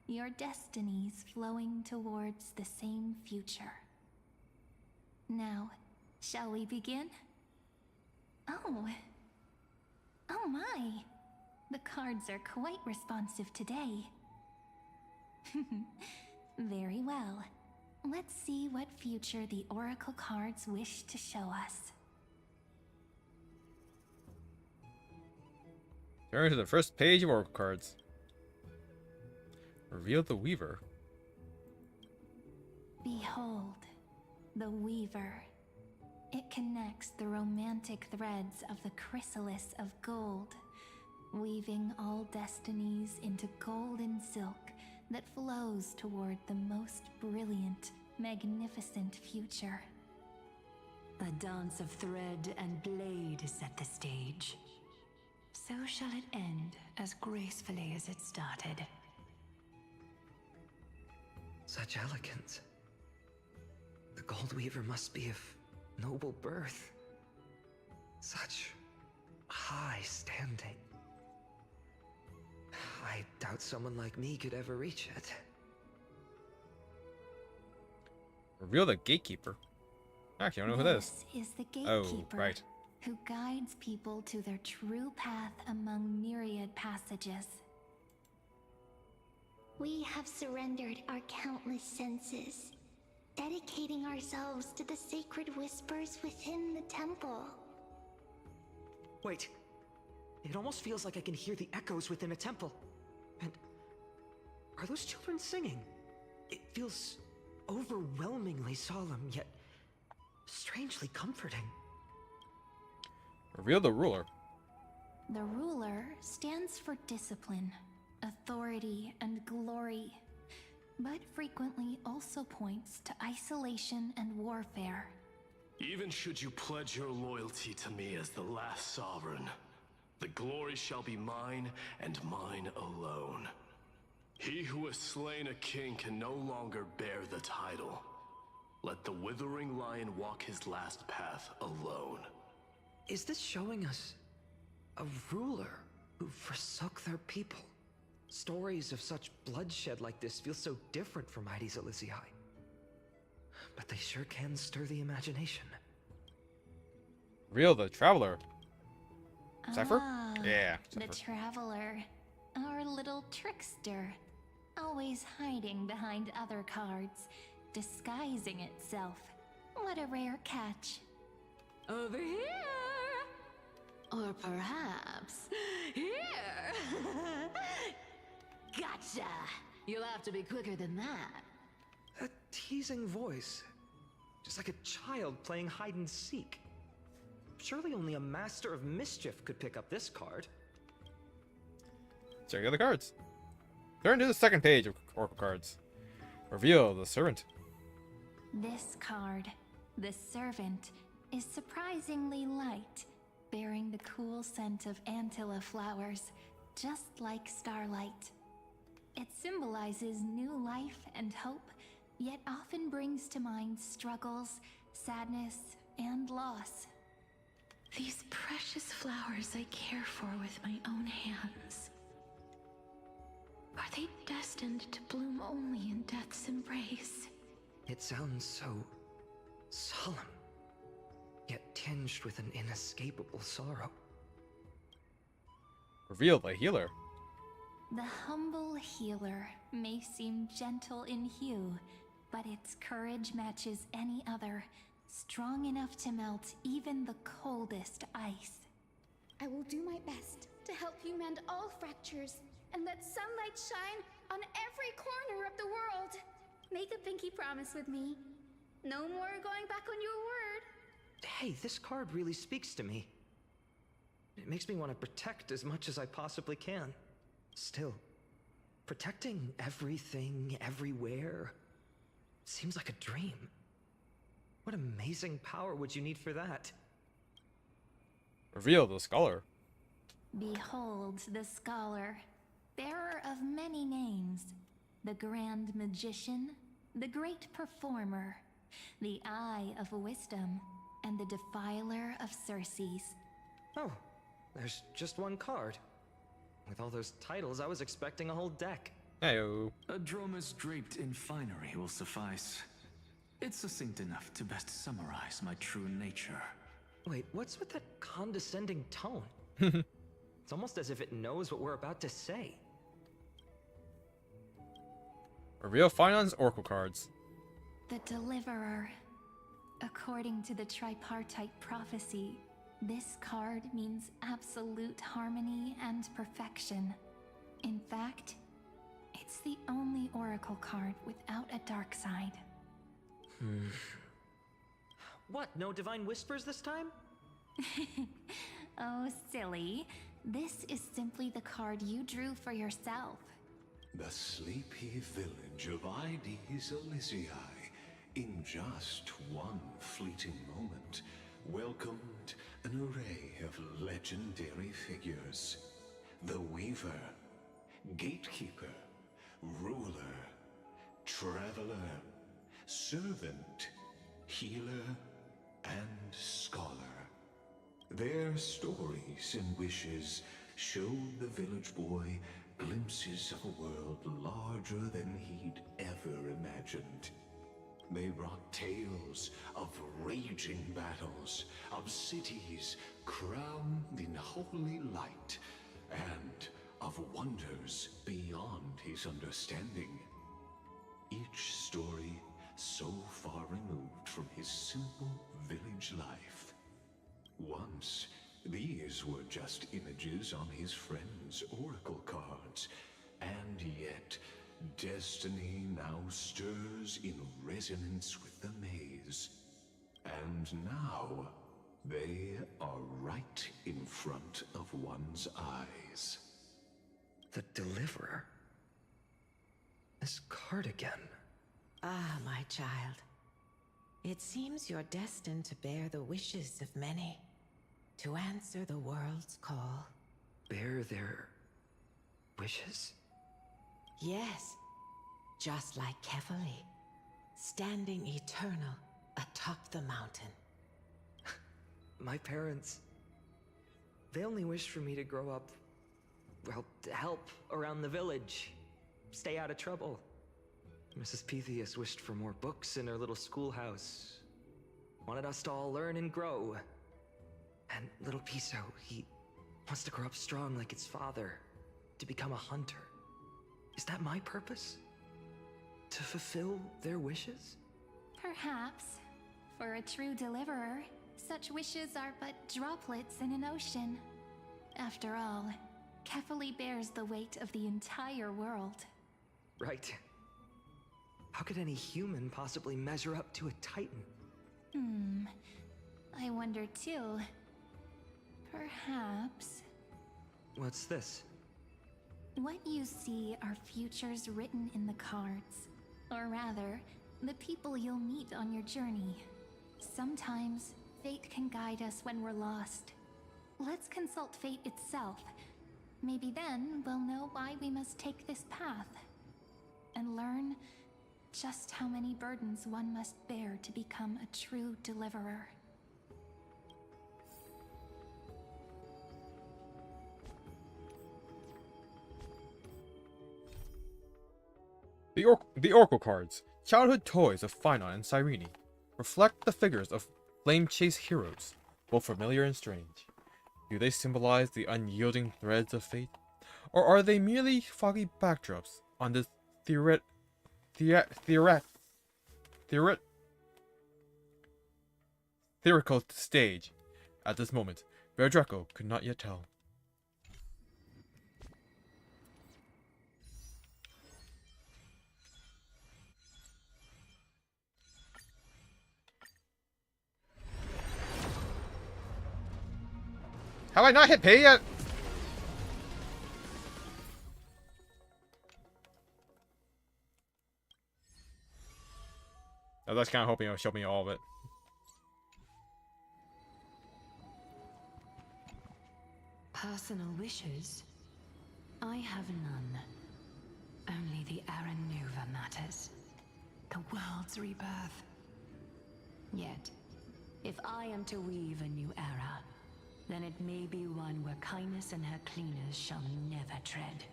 Your destinies flowing towards the same future. Now, shall we begin? Oh my! The cards are quite responsive today. Very well. Let's see what future the Oracle cards wish to show us. Turn to the first page of Oracle cards. Reveal the Weaver. Behold, the Weaver. It connects the romantic threads of the chrysalis of gold, weaving all destinies into golden silk that flows toward the most brilliant, magnificent future. A dance of thread and blade set the stage. So shall it end as gracefully as it started. Such elegance. The Gold Weaver must be of noble birth. Such high standing. I doubt someone like me could ever reach it. Reveal the Gatekeeper. Actually, I don't know who that is. This is the Gatekeeper, Oh, right. who guides people to their true path among myriad passages. We have surrendered our countless senses, dedicating ourselves to the sacred whispers within the temple. Wait. It almost feels like I can hear the echoes within a temple. And are those children singing? It feels overwhelmingly solemn, yet strangely comforting. Reveal the Ruler. The Ruler stands for discipline, authority, and glory, but frequently also points to isolation and warfare. Even should you pledge your loyalty to me as the last sovereign, the glory shall be mine and mine alone. He who has slain a king can no longer bear the title. Let the withering lion walk his last path alone. Is this showing us a ruler who forsook their people? Stories of such bloodshed like this feel so different from Heidi's Elysiae. But they sure can stir the imagination. Reveal the Traveler. Zephyr? Ah, Yeah, the Zephyr. Traveler, our little trickster, always hiding behind other cards, disguising itself. What a rare catch. Over here! Or perhaps here! Gotcha! You'll have to be quicker than that. A teasing voice. Just like a child playing hide and seek. Surely only a master of mischief could pick up this card. Check out the cards. Turn to the second page of Oracle cards. Reveal the Servant. This card, the Servant, is surprisingly light, bearing the cool scent of Antilla flowers, just like starlight. It symbolizes new life and hope, yet often brings to mind struggles, sadness, and loss. These precious flowers I care for with my own hands. Are they destined to bloom only in death's embrace? It sounds so solemn, yet tinged with an inescapable sorrow. Reveal the Healer. The humble healer may seem gentle in hue, but its courage matches any other, strong enough to melt even the coldest ice. I will do my best to help you mend all fractures and let sunlight shine on every corner of the world. Make a pinky promise with me. No more going back on your word. Hey, this card really speaks to me. It makes me want to protect as much as I possibly can. Still, protecting everything, everywhere, seems like a dream. What amazing power would you need for that? Reveal the scholar. Behold the scholar, bearer of many names, the grand magician, the great performer, the eye of wisdom, and the defiler of Circes. Oh, there's just one card. With all those titles, I was expecting a whole deck. Heyo. A dromus draped in finery will suffice. It's succinct enough to best summarize my true nature. Wait, what's with that condescending tone? It's almost as if it knows what we're about to say. Reveal Finance Oracle cards. The Deliverer. According to the tripartite prophecy, this card means absolute harmony and perfection. In fact, it's the only oracle card without a dark side. What, no divine whispers this time? Oh, silly. This is simply the card you drew for yourself. The sleepy village of Ides Elysiae, in just one fleeting moment, welcomed an array of legendary figures. The Weaver, Gatekeeper, Ruler, Traveler, Servant, Healer, and Scholar. Their stories and wishes showed the village boy glimpses of a world larger than he'd ever imagined. They brought tales of raging battles, of cities crowned in holy light, and of wonders beyond his understanding. Each story so far removed from his simple village life. Once, these were just images on his friend's oracle cards, and yet destiny now stirs in resonance with the maze. And now, they are right in front of one's eyes. The Deliverer? This card again. Ah, my child. It seems you're destined to bear the wishes of many, to answer the world's call. Bear their wishes? Yes, just like Kefali, standing eternal atop the mountain. My parents, they only wished for me to grow up, well, to help around the village, stay out of trouble. Mrs. Pythias wished for more books in her little schoolhouse, wanted us to all learn and grow. And little Piso, he wants to grow up strong like his father, to become a hunter. Is that my purpose? To fulfill their wishes? Perhaps. For a true deliverer, such wishes are but droplets in an ocean. After all, Kefali bears the weight of the entire world. Right. How could any human possibly measure up to a Titan? I wonder too. Perhaps... What's this? What you see are futures written in the cards. Or rather, the people you'll meet on your journey. Sometimes, fate can guide us when we're lost. Let's consult fate itself. Maybe then we'll know why we must take this path. And learn just how many burdens one must bear to become a true deliverer. The Oracle cards, childhood toys of Phynon and Cyrene, reflect the figures of Flame Chase heroes, both familiar and strange. Do they symbolize the unyielding threads of fate? Or are they merely foggy backdrops on this theoretical stage? At this moment, Bear Draco could not yet tell. Have I not hit pay yet? I was kind of hoping it would show me all of it. Personal wishes? I have none. Only the Aranuva matters. The world's rebirth. Yet, if I am to weave a new era, then it may be one where kindness and her cleaners shall never tread.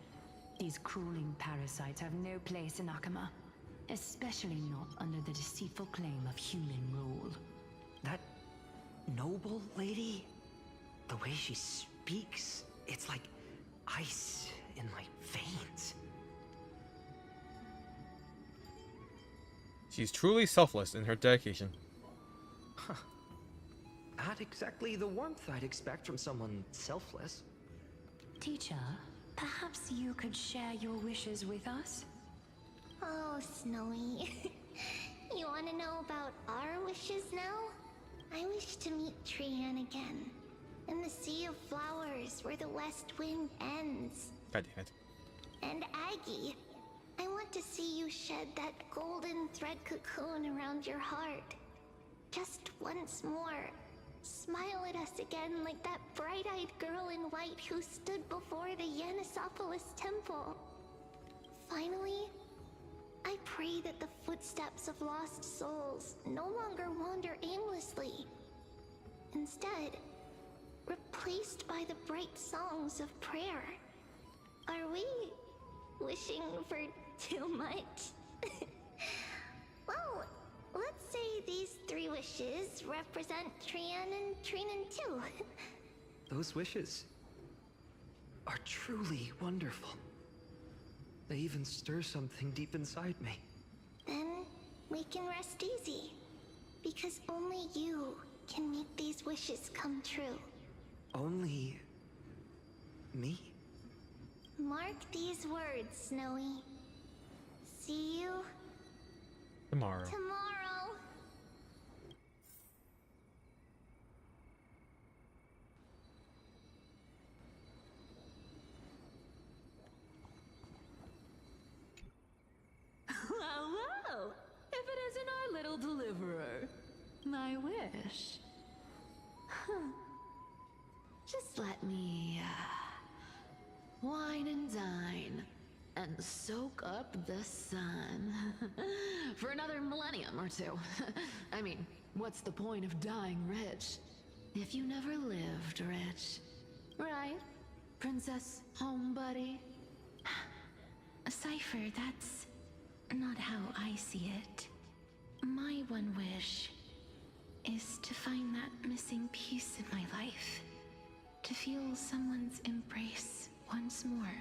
These crawling parasites have no place in Akama, especially not under the deceitful claim of human rule. That noble lady? The way she speaks, it's like ice in my veins. She's truly selfless in her dedication. Huh. Not exactly the warmth I'd expect from someone selfless. Teacher, perhaps you could share your wishes with us? Oh, Snowy. You want to know about our wishes now? I wish to meet Trian again. In the Sea of Flowers, where the West Wind ends. God damn it. And Aggie, I want to see you shed that golden thread cocoon around your heart. Just once more. Smile at us again like that bright-eyed girl in white who stood before the Yanisopolis temple. Finally, I pray that the footsteps of lost souls no longer wander aimlessly. Instead, replaced by the bright songs of prayer. Are we wishing for too much? Well, let's say these 3 wishes represent Trian and Trinan too. Those wishes are truly wonderful. They even stir something deep inside me. Then we can rest easy. Because only you can make these wishes come true. Only me? Mark these words, Snowy. See you tomorrow. Well, well, if it isn't our little deliverer. My wish. Just let me, wine and dine, and soak up the sun. For another millennium or two. I mean, what's the point of dying rich if you never lived rich? Right, Princess Homebuddy? Cypher, that's not how I see it. My one wish is to find that missing piece in my life. To feel someone's embrace once more.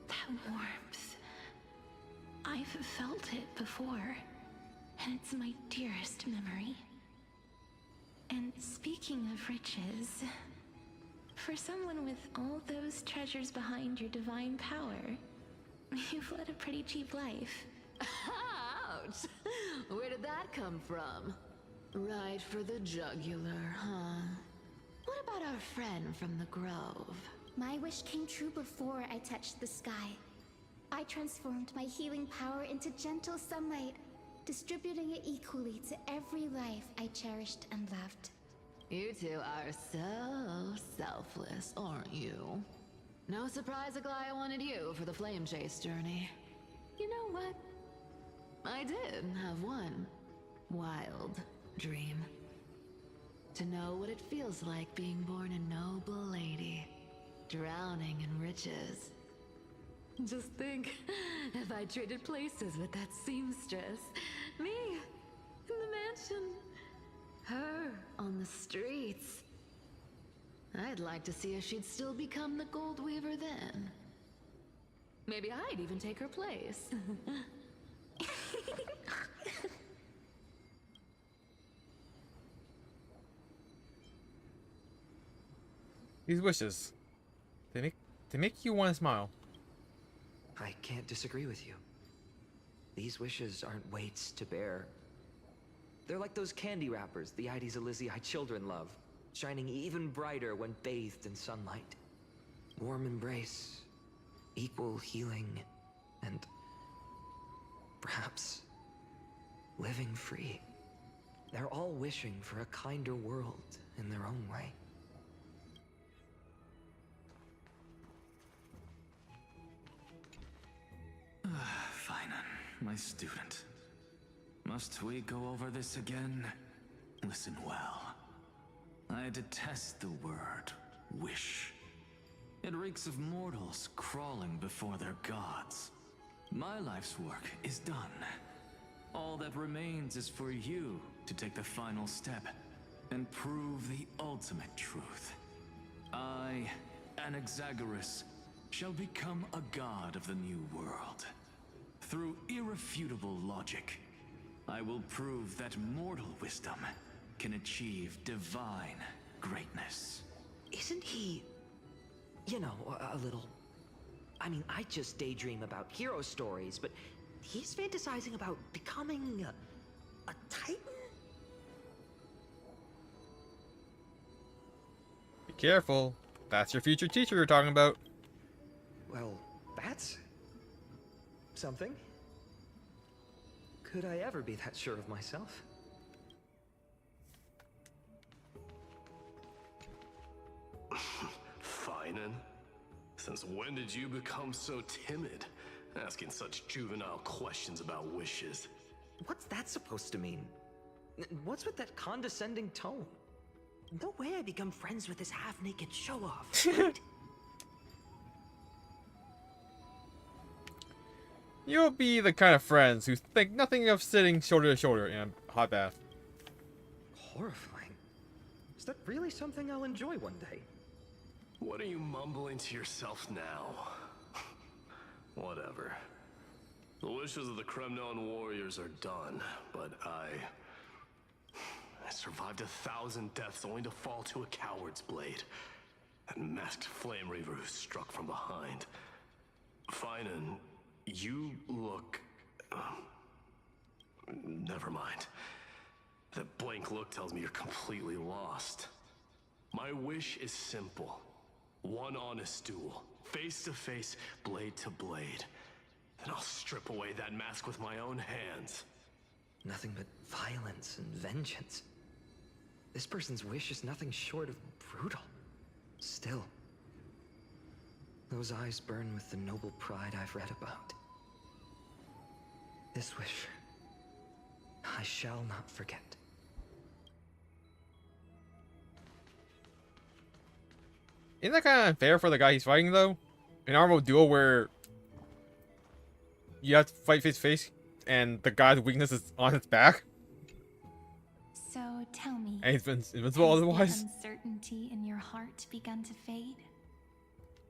That warmth. I've felt it before, and it's my dearest memory. And speaking of riches, for someone with all those treasures behind your divine power, you've led a pretty cheap life. Ouch! Where did that come from? Right for the jugular, huh? What about our friend from the Grove? My wish came true before I touched the sky. I transformed my healing power into gentle sunlight, distributing it equally to every life I cherished and loved. You two are so selfless, aren't you? No surprise Aglaya wanted you for the flame chase journey. You know what? I did have one wild dream. To know what it feels like being born a noble lady, drowning in riches. Just think, if I traded places with that seamstress, me in the mansion, her on the streets. I'd like to see if she'd still become the gold weaver then. Maybe I'd even take her place. These wishes, they make you want to smile. I can't disagree with you. These wishes aren't weights to bear. They're like those candy wrappers the Ides Elizii children love. shining even brighter when bathed in sunlight. Warm embrace, equal healing, and perhaps living free. They're all wishing for a kinder world in their own way. Fine, my student. Must we go over this again? Listen well. I detest the word wish. It reeks of mortals crawling before their gods. My life's work is done. All that remains is for you to take the final step and prove the ultimate truth. I, Anaxagoras, shall become a god of the new world. Through irrefutable logic, I will prove that mortal wisdom can achieve divine greatness. Isn't he, you know, a little... I mean, I just daydream about hero stories, but he's fantasizing about becoming a titan? Be careful. That's your future teacher you're talking about. Well, that's something. Could I ever be that sure of myself? Finan, since when did you become so timid, asking such juvenile questions about wishes? What's that supposed to mean? What's with that condescending tone? No way I become friends with this half-naked show-off. Right? You'll be the kind of friends who think nothing of sitting shoulder to shoulder in a hot bath. Horrifying. Is that really something I'll enjoy one day? What are you mumbling to yourself now? Whatever. The wishes of the Kremnon warriors are done, but I survived 1,000 deaths only to fall to a coward's blade. That masked flame reaver who struck from behind. Finan, you look... never mind. That blank look tells me you're completely lost. My wish is simple. One honest duel, face to face, blade to blade. Then I'll strip away that mask with my own hands. Nothing but violence and vengeance. This person's wish is nothing short of brutal. Still, those eyes burn with the noble pride I've read about. This wish, I shall not forget. Isn't that kind of unfair for the guy he's fighting, though? An armored duel where you have to fight face to face, and the guy's weakness is on his back, So tell me, and he's been invincible otherwise. has the uncertainty in your heart begun to fade?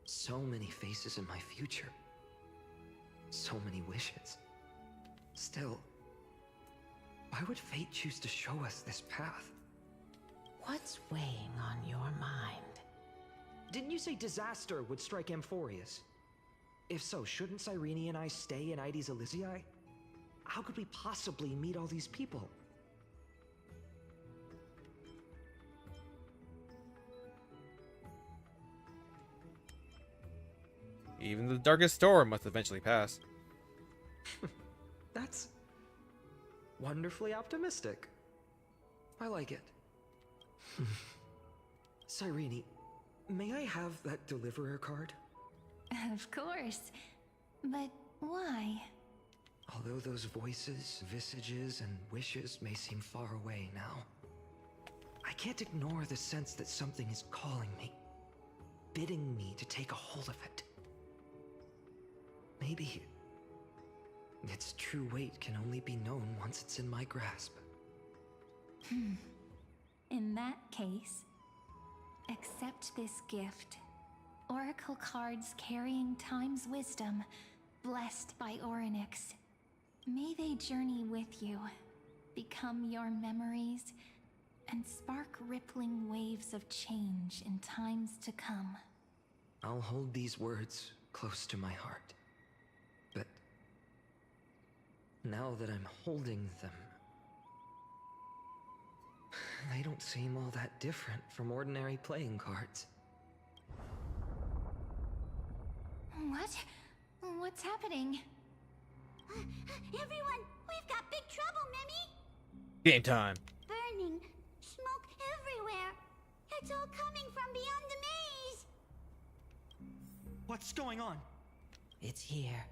So many faces in my future. So many wishes. Still, why would fate choose to show us this path? What's weighing on your mind? Didn't you say disaster would strike Amphorius? If so, shouldn't Cyrene and I stay in Ides Elysiae? How could we possibly meet all these people? Even the darkest storm must eventually pass. That's wonderfully optimistic. I like it. Cyrene, may I have that deliverer card? Of course. But why? Although those voices, visages, and wishes may seem far away now, I can't ignore the sense that something is calling me, bidding me to take a hold of it. Maybe its true weight can only be known once it's in my grasp. In that case, accept this gift. Oracle cards carrying time's wisdom, blessed by Orynyx. May they journey with you, become your memories, and spark rippling waves of change in times to come. I'll hold these words close to my heart. But now that I'm holding them, They don't seem all that different from ordinary playing cards. What? What's happening? Everyone, we've got big trouble, Mimi! Game time. Burning, smoke everywhere. It's all coming from beyond the maze. What's going on? It's here.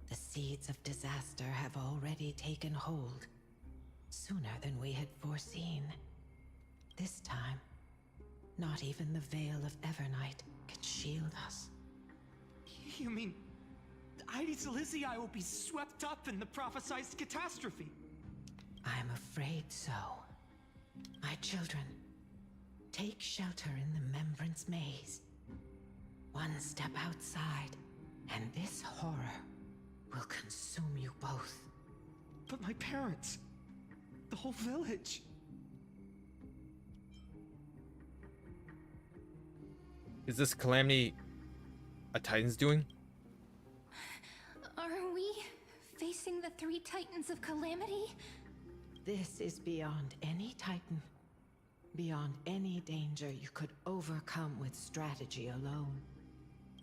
The seeds of disaster have already taken hold, sooner than we had foreseen. This time, not even the veil of Evernight can shield us. You mean Ides Elysiae will be swept up in the prophesized catastrophe? I'm afraid so. My children, take shelter in the Membrance Maze. One step outside, and this horror will consume you both. But my parents, the whole village. Is this calamity a Titan's doing? Are we facing the 3 Titans of Calamity? This is beyond any Titan, beyond any danger you could overcome with strategy alone.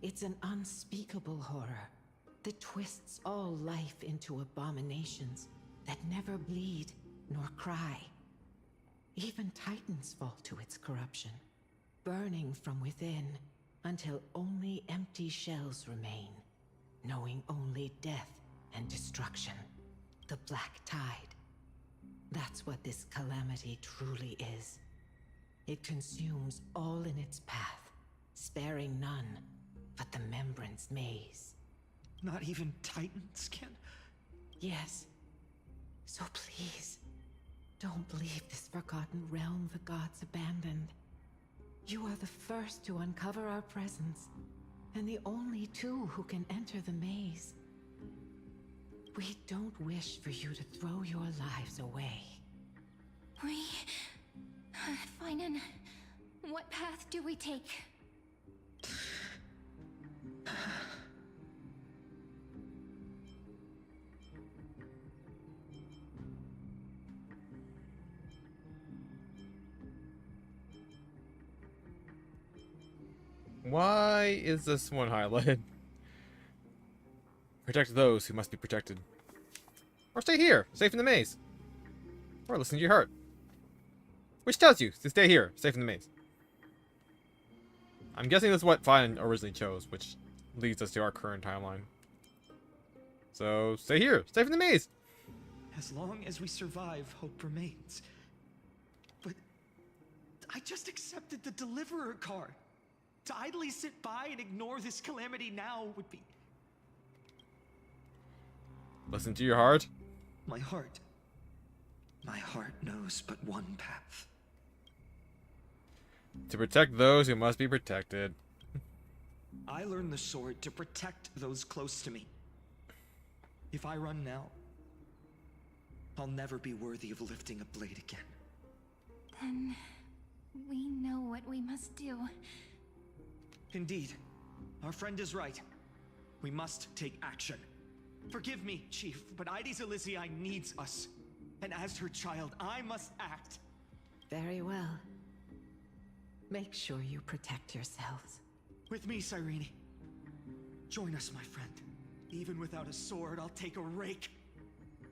It's an unspeakable horror that twists all life into abominations that never bleed nor cry. Even Titans fall to its corruption, burning from within until only empty shells remain, knowing only death and destruction. The Black Tide. That's what this calamity truly is. It consumes all in its path, sparing none but the Membrance Maze. Not even Titans can? Yes. So please, don't leave this forgotten realm the gods abandoned. You are the first to uncover our presence, and the only 2 who can enter the maze. We don't wish for you to throw your lives away. Finan, what path do we take? Why is this one highlighted? Protect those who must be protected. Or stay here, safe in the maze. Or listen to your heart. Which tells you to stay here, safe in the maze. I'm guessing that's what Fine originally chose, which leads us to our current timeline. So, stay here, safe in the maze. As long as we survive, hope remains. But I just accepted the Deliverer card. To idly sit by and ignore this calamity now would be... Listen to your heart. My heart knows but one path. To protect those who must be protected. I learned the sword to protect those close to me. If I run now, I'll never be worthy of lifting a blade again. Then we know what we must do. Indeed, our friend is right. We must take action. Forgive me, Chief, but Ides Elysiae needs us. And as her child, I must act. Very well. Make sure you protect yourselves. With me, Cyrene. Join us, my friend. Even without a sword, I'll take a rake.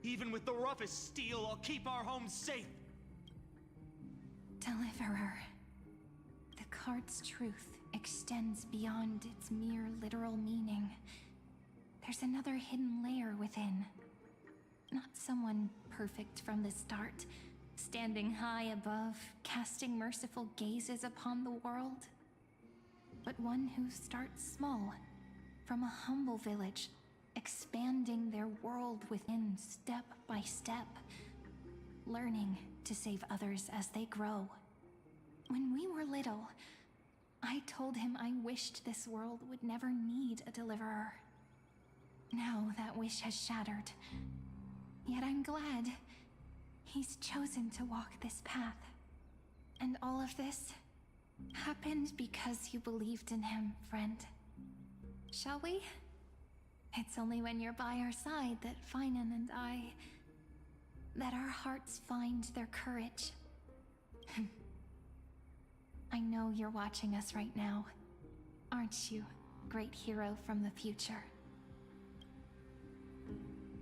Even with the roughest steel, I'll keep our home safe. Deliverer. The card's truth extends beyond its mere literal meaning. There's another hidden layer within. Not someone perfect from the start, standing high above, casting merciful gazes upon the world. But one who starts small, from a humble village, expanding their world within step by step, learning to save others as they grow. When we were little, I told him I wished this world would never need a deliverer. Now that wish has shattered. Yet I'm glad he's chosen to walk this path. And all of this happened because you believed in him, friend. Shall we? It's only when you're by our side that Finan and that our hearts find their courage. I know you're watching us right now. Aren't you, great hero from the future?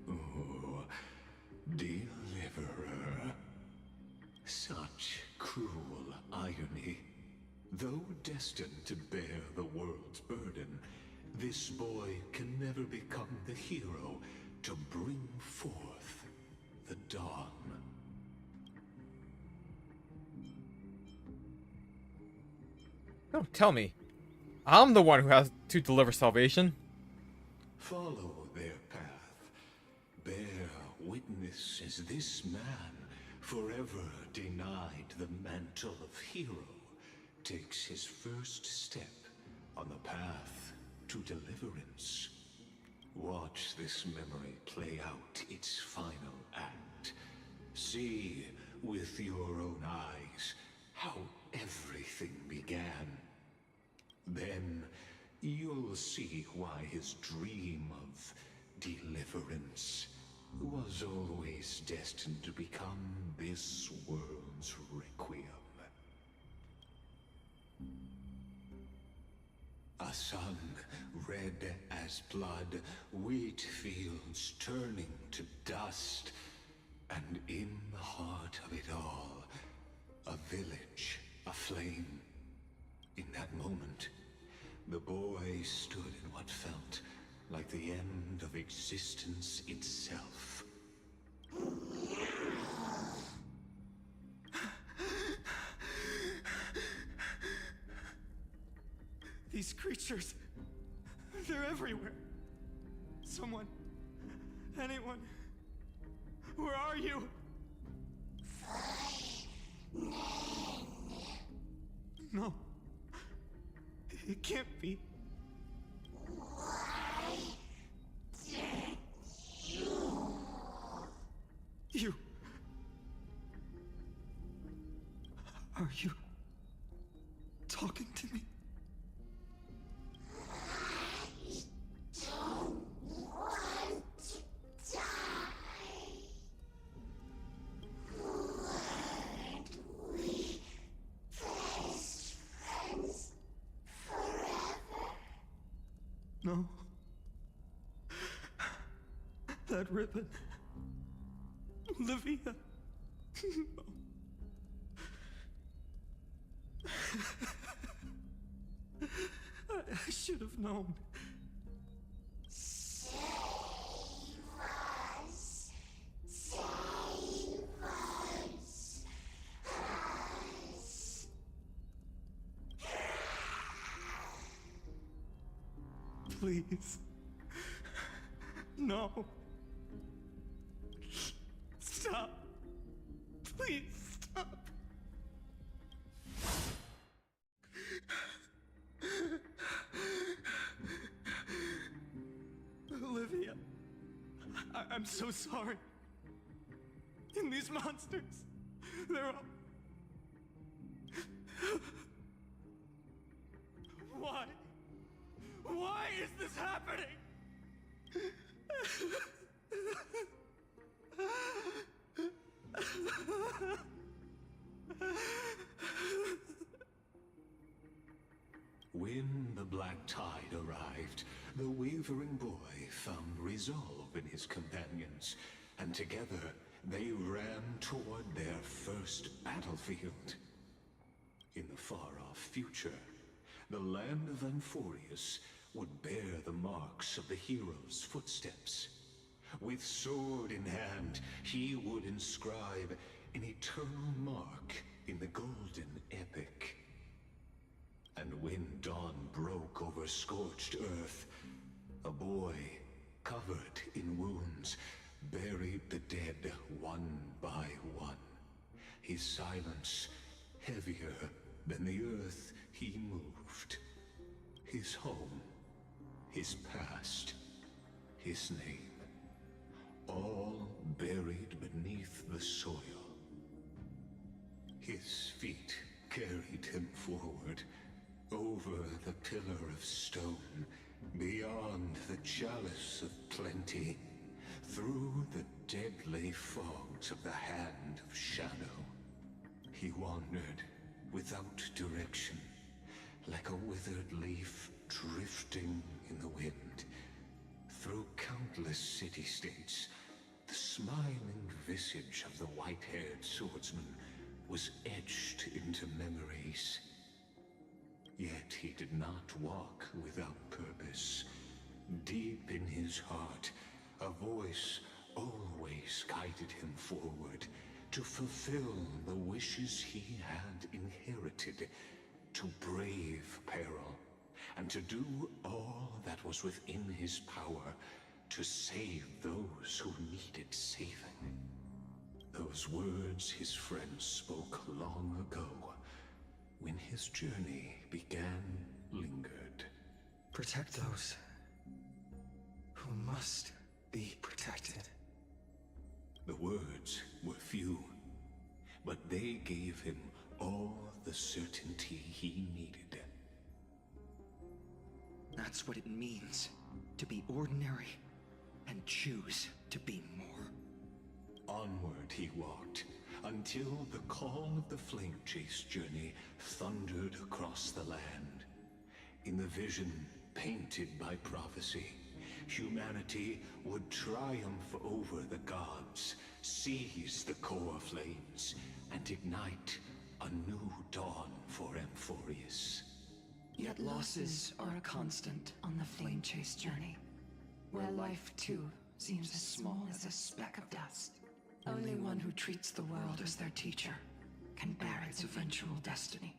Oh, deliverer. Such cruel irony. Though destined to bear the world's burden, this boy can never become the hero to bring forth the dawn. Don't tell me. I'm the one who has to deliver salvation. Follow their path. Bear witness as this man, forever denied the mantle of hero, takes his first step on the path to deliverance. Watch this memory play out its final act. See with your own eyes how everything began. Then you'll see why his dream of deliverance was always destined to become this world's requiem. A sun red as blood, wheat fields turning to dust, and in the heart of it all, a village aflame. In that moment, the boy stood in what felt like the end of existence itself. These creatures, they're everywhere. Someone, anyone, where are you? No, it can't be. You. Are you talking to me? No. That ribbon. Olivia. No. I should have known. Save us. Save us. Us. Please. No. Stop. Please stop. Olivia, I'm so sorry. And these monsters, they're all... Why? Why is this happening? When the black tide arrived, the wavering boy found resolve in his companions, and together they ran toward their first battlefield. In the far-off future, the land of Anforius would bear the marks of the hero's footsteps. With sword in hand, he would inscribe an eternal mark in the golden epic. And when dawn broke over scorched earth, a boy, covered in wounds, buried the dead one by one. His silence heavier than the earth he moved. His home, his past, his name, all buried beneath the soil. His feet carried him forward, over the pillar of stone, beyond the chalice of plenty, through the deadly fogs of the Hand of Shadow. he wandered, without direction, like a withered leaf drifting in the wind. Through countless city-states, the smiling visage of the white-haired swordsman was etched into memories. Yet he did not walk without purpose. Deep in his heart, a voice always guided him forward to fulfill the wishes he had inherited, to brave peril, and to do all that was within his power to save those who needed saving. Those words his friend spoke long ago, when his journey began lingered. Protect those who must be protected. The words were few, but they gave him all the certainty he needed. That's what it means to be ordinary and choose to be more. Onward he walked, until the call of the flame chase journey thundered across the land. In the vision painted by prophecy, humanity would triumph over the gods, seize the core flames, and ignite a new dawn for Amphorius. Yet losses are a constant on the flame chase journey, where life too seems as small as a speck of dust. Only one who treats the world as their teacher can bear its eventual destiny.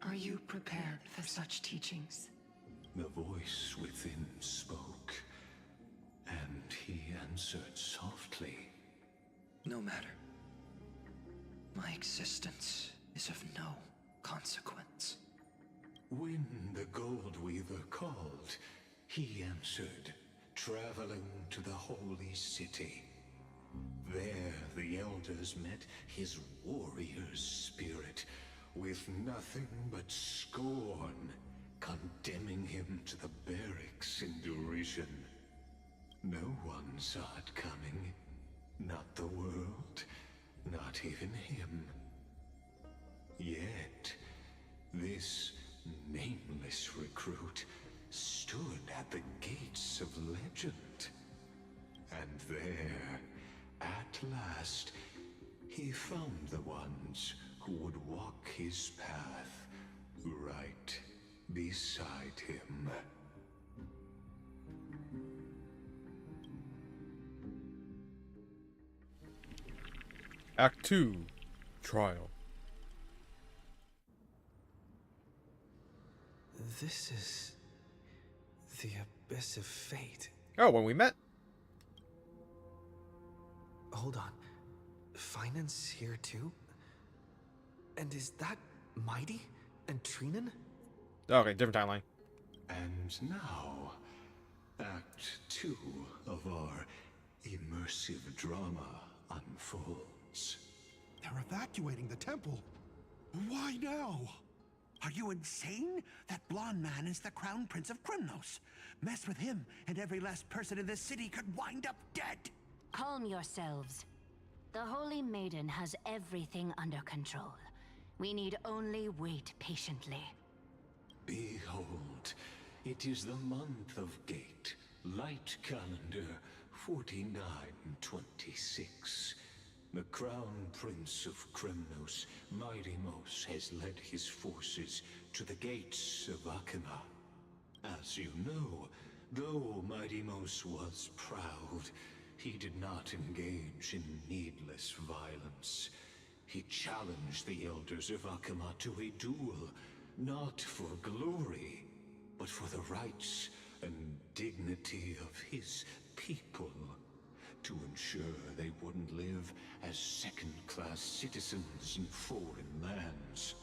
Are you prepared for such teachings? The voice within spoke, and he answered softly. No matter. My existence is of no consequence. When the Gold Weaver called, he answered, traveling to the holy city. There the elders met his warrior's spirit, with nothing but scorn, condemning him to the barracks in derision. No one saw it coming. Not the world, not even him. Yet, this nameless recruit stood at the gates of legend. And there, at last, he found the ones who would walk his path right beside him. Act 2, Trial. This is the Abyss of Fate. Oh, when we met? Hold on. Finance here too? And is that Mighty and Trinan? Okay, different timeline. And now, Act 2 of our immersive drama unfolds. They're evacuating the temple. Why now? Are you insane? That blonde man is the Crown Prince of Krymnos. Mess with him, and every last person in this city could wind up dead. Calm yourselves. The Holy Maiden has everything under control. We need only wait patiently. Behold, it is the month of Gate, Light Calendar 4926. The Crown Prince of Krymnos, Midymos, has led his forces to the gates of Akima. As you know, though Midymos was proud, he did not engage in needless violence. He challenged the elders of Akima to a duel, not for glory, but for the rights and dignity of his people, to ensure they wouldn't live as second-class citizens in foreign lands.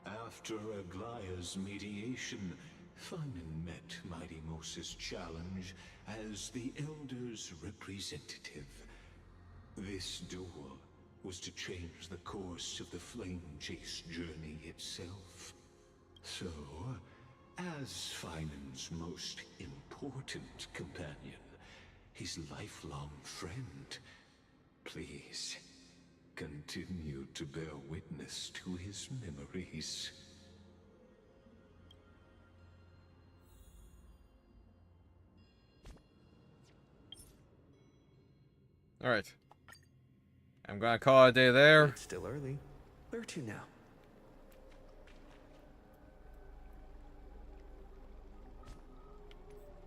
After Aglaya's mediation, Finan met Midymos' challenge as the Elder's representative. This duel was to change the course of the Flame Chase journey itself. So, as Finan's most important companion, his lifelong friend, please continue to to bear witness to his memories. Alright. I'm gonna call it a day there. It's still early. Where to now?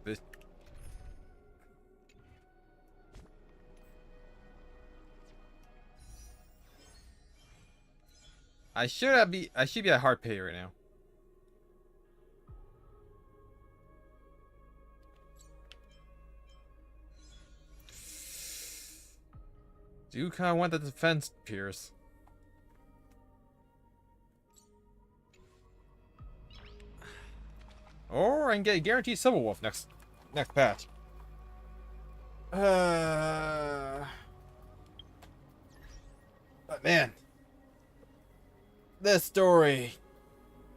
This. I should be at hard pay right now. Do kind of want the defense, Pierce. Or I can get a guaranteed Silver Wolf next patch. But man, this story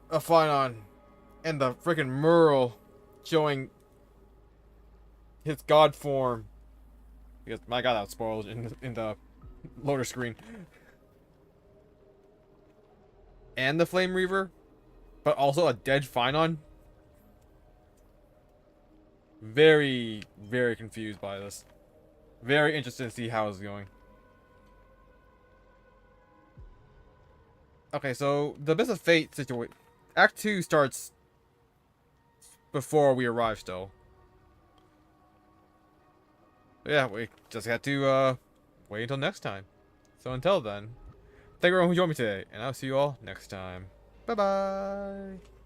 of Finon and the freaking Merle showing his god form, because my god, that was spoiled in the loader screen, and the Flame Reaver, but also a dead Finon. Very, very confused by this. Very interested to see how it's going. Okay, so the Abyss of Fate situation. Act 2 starts before we arrive still. But yeah, we just had to wait until next time. So until then, thank you everyone who joined me today, and I'll see you all next time. Bye-bye!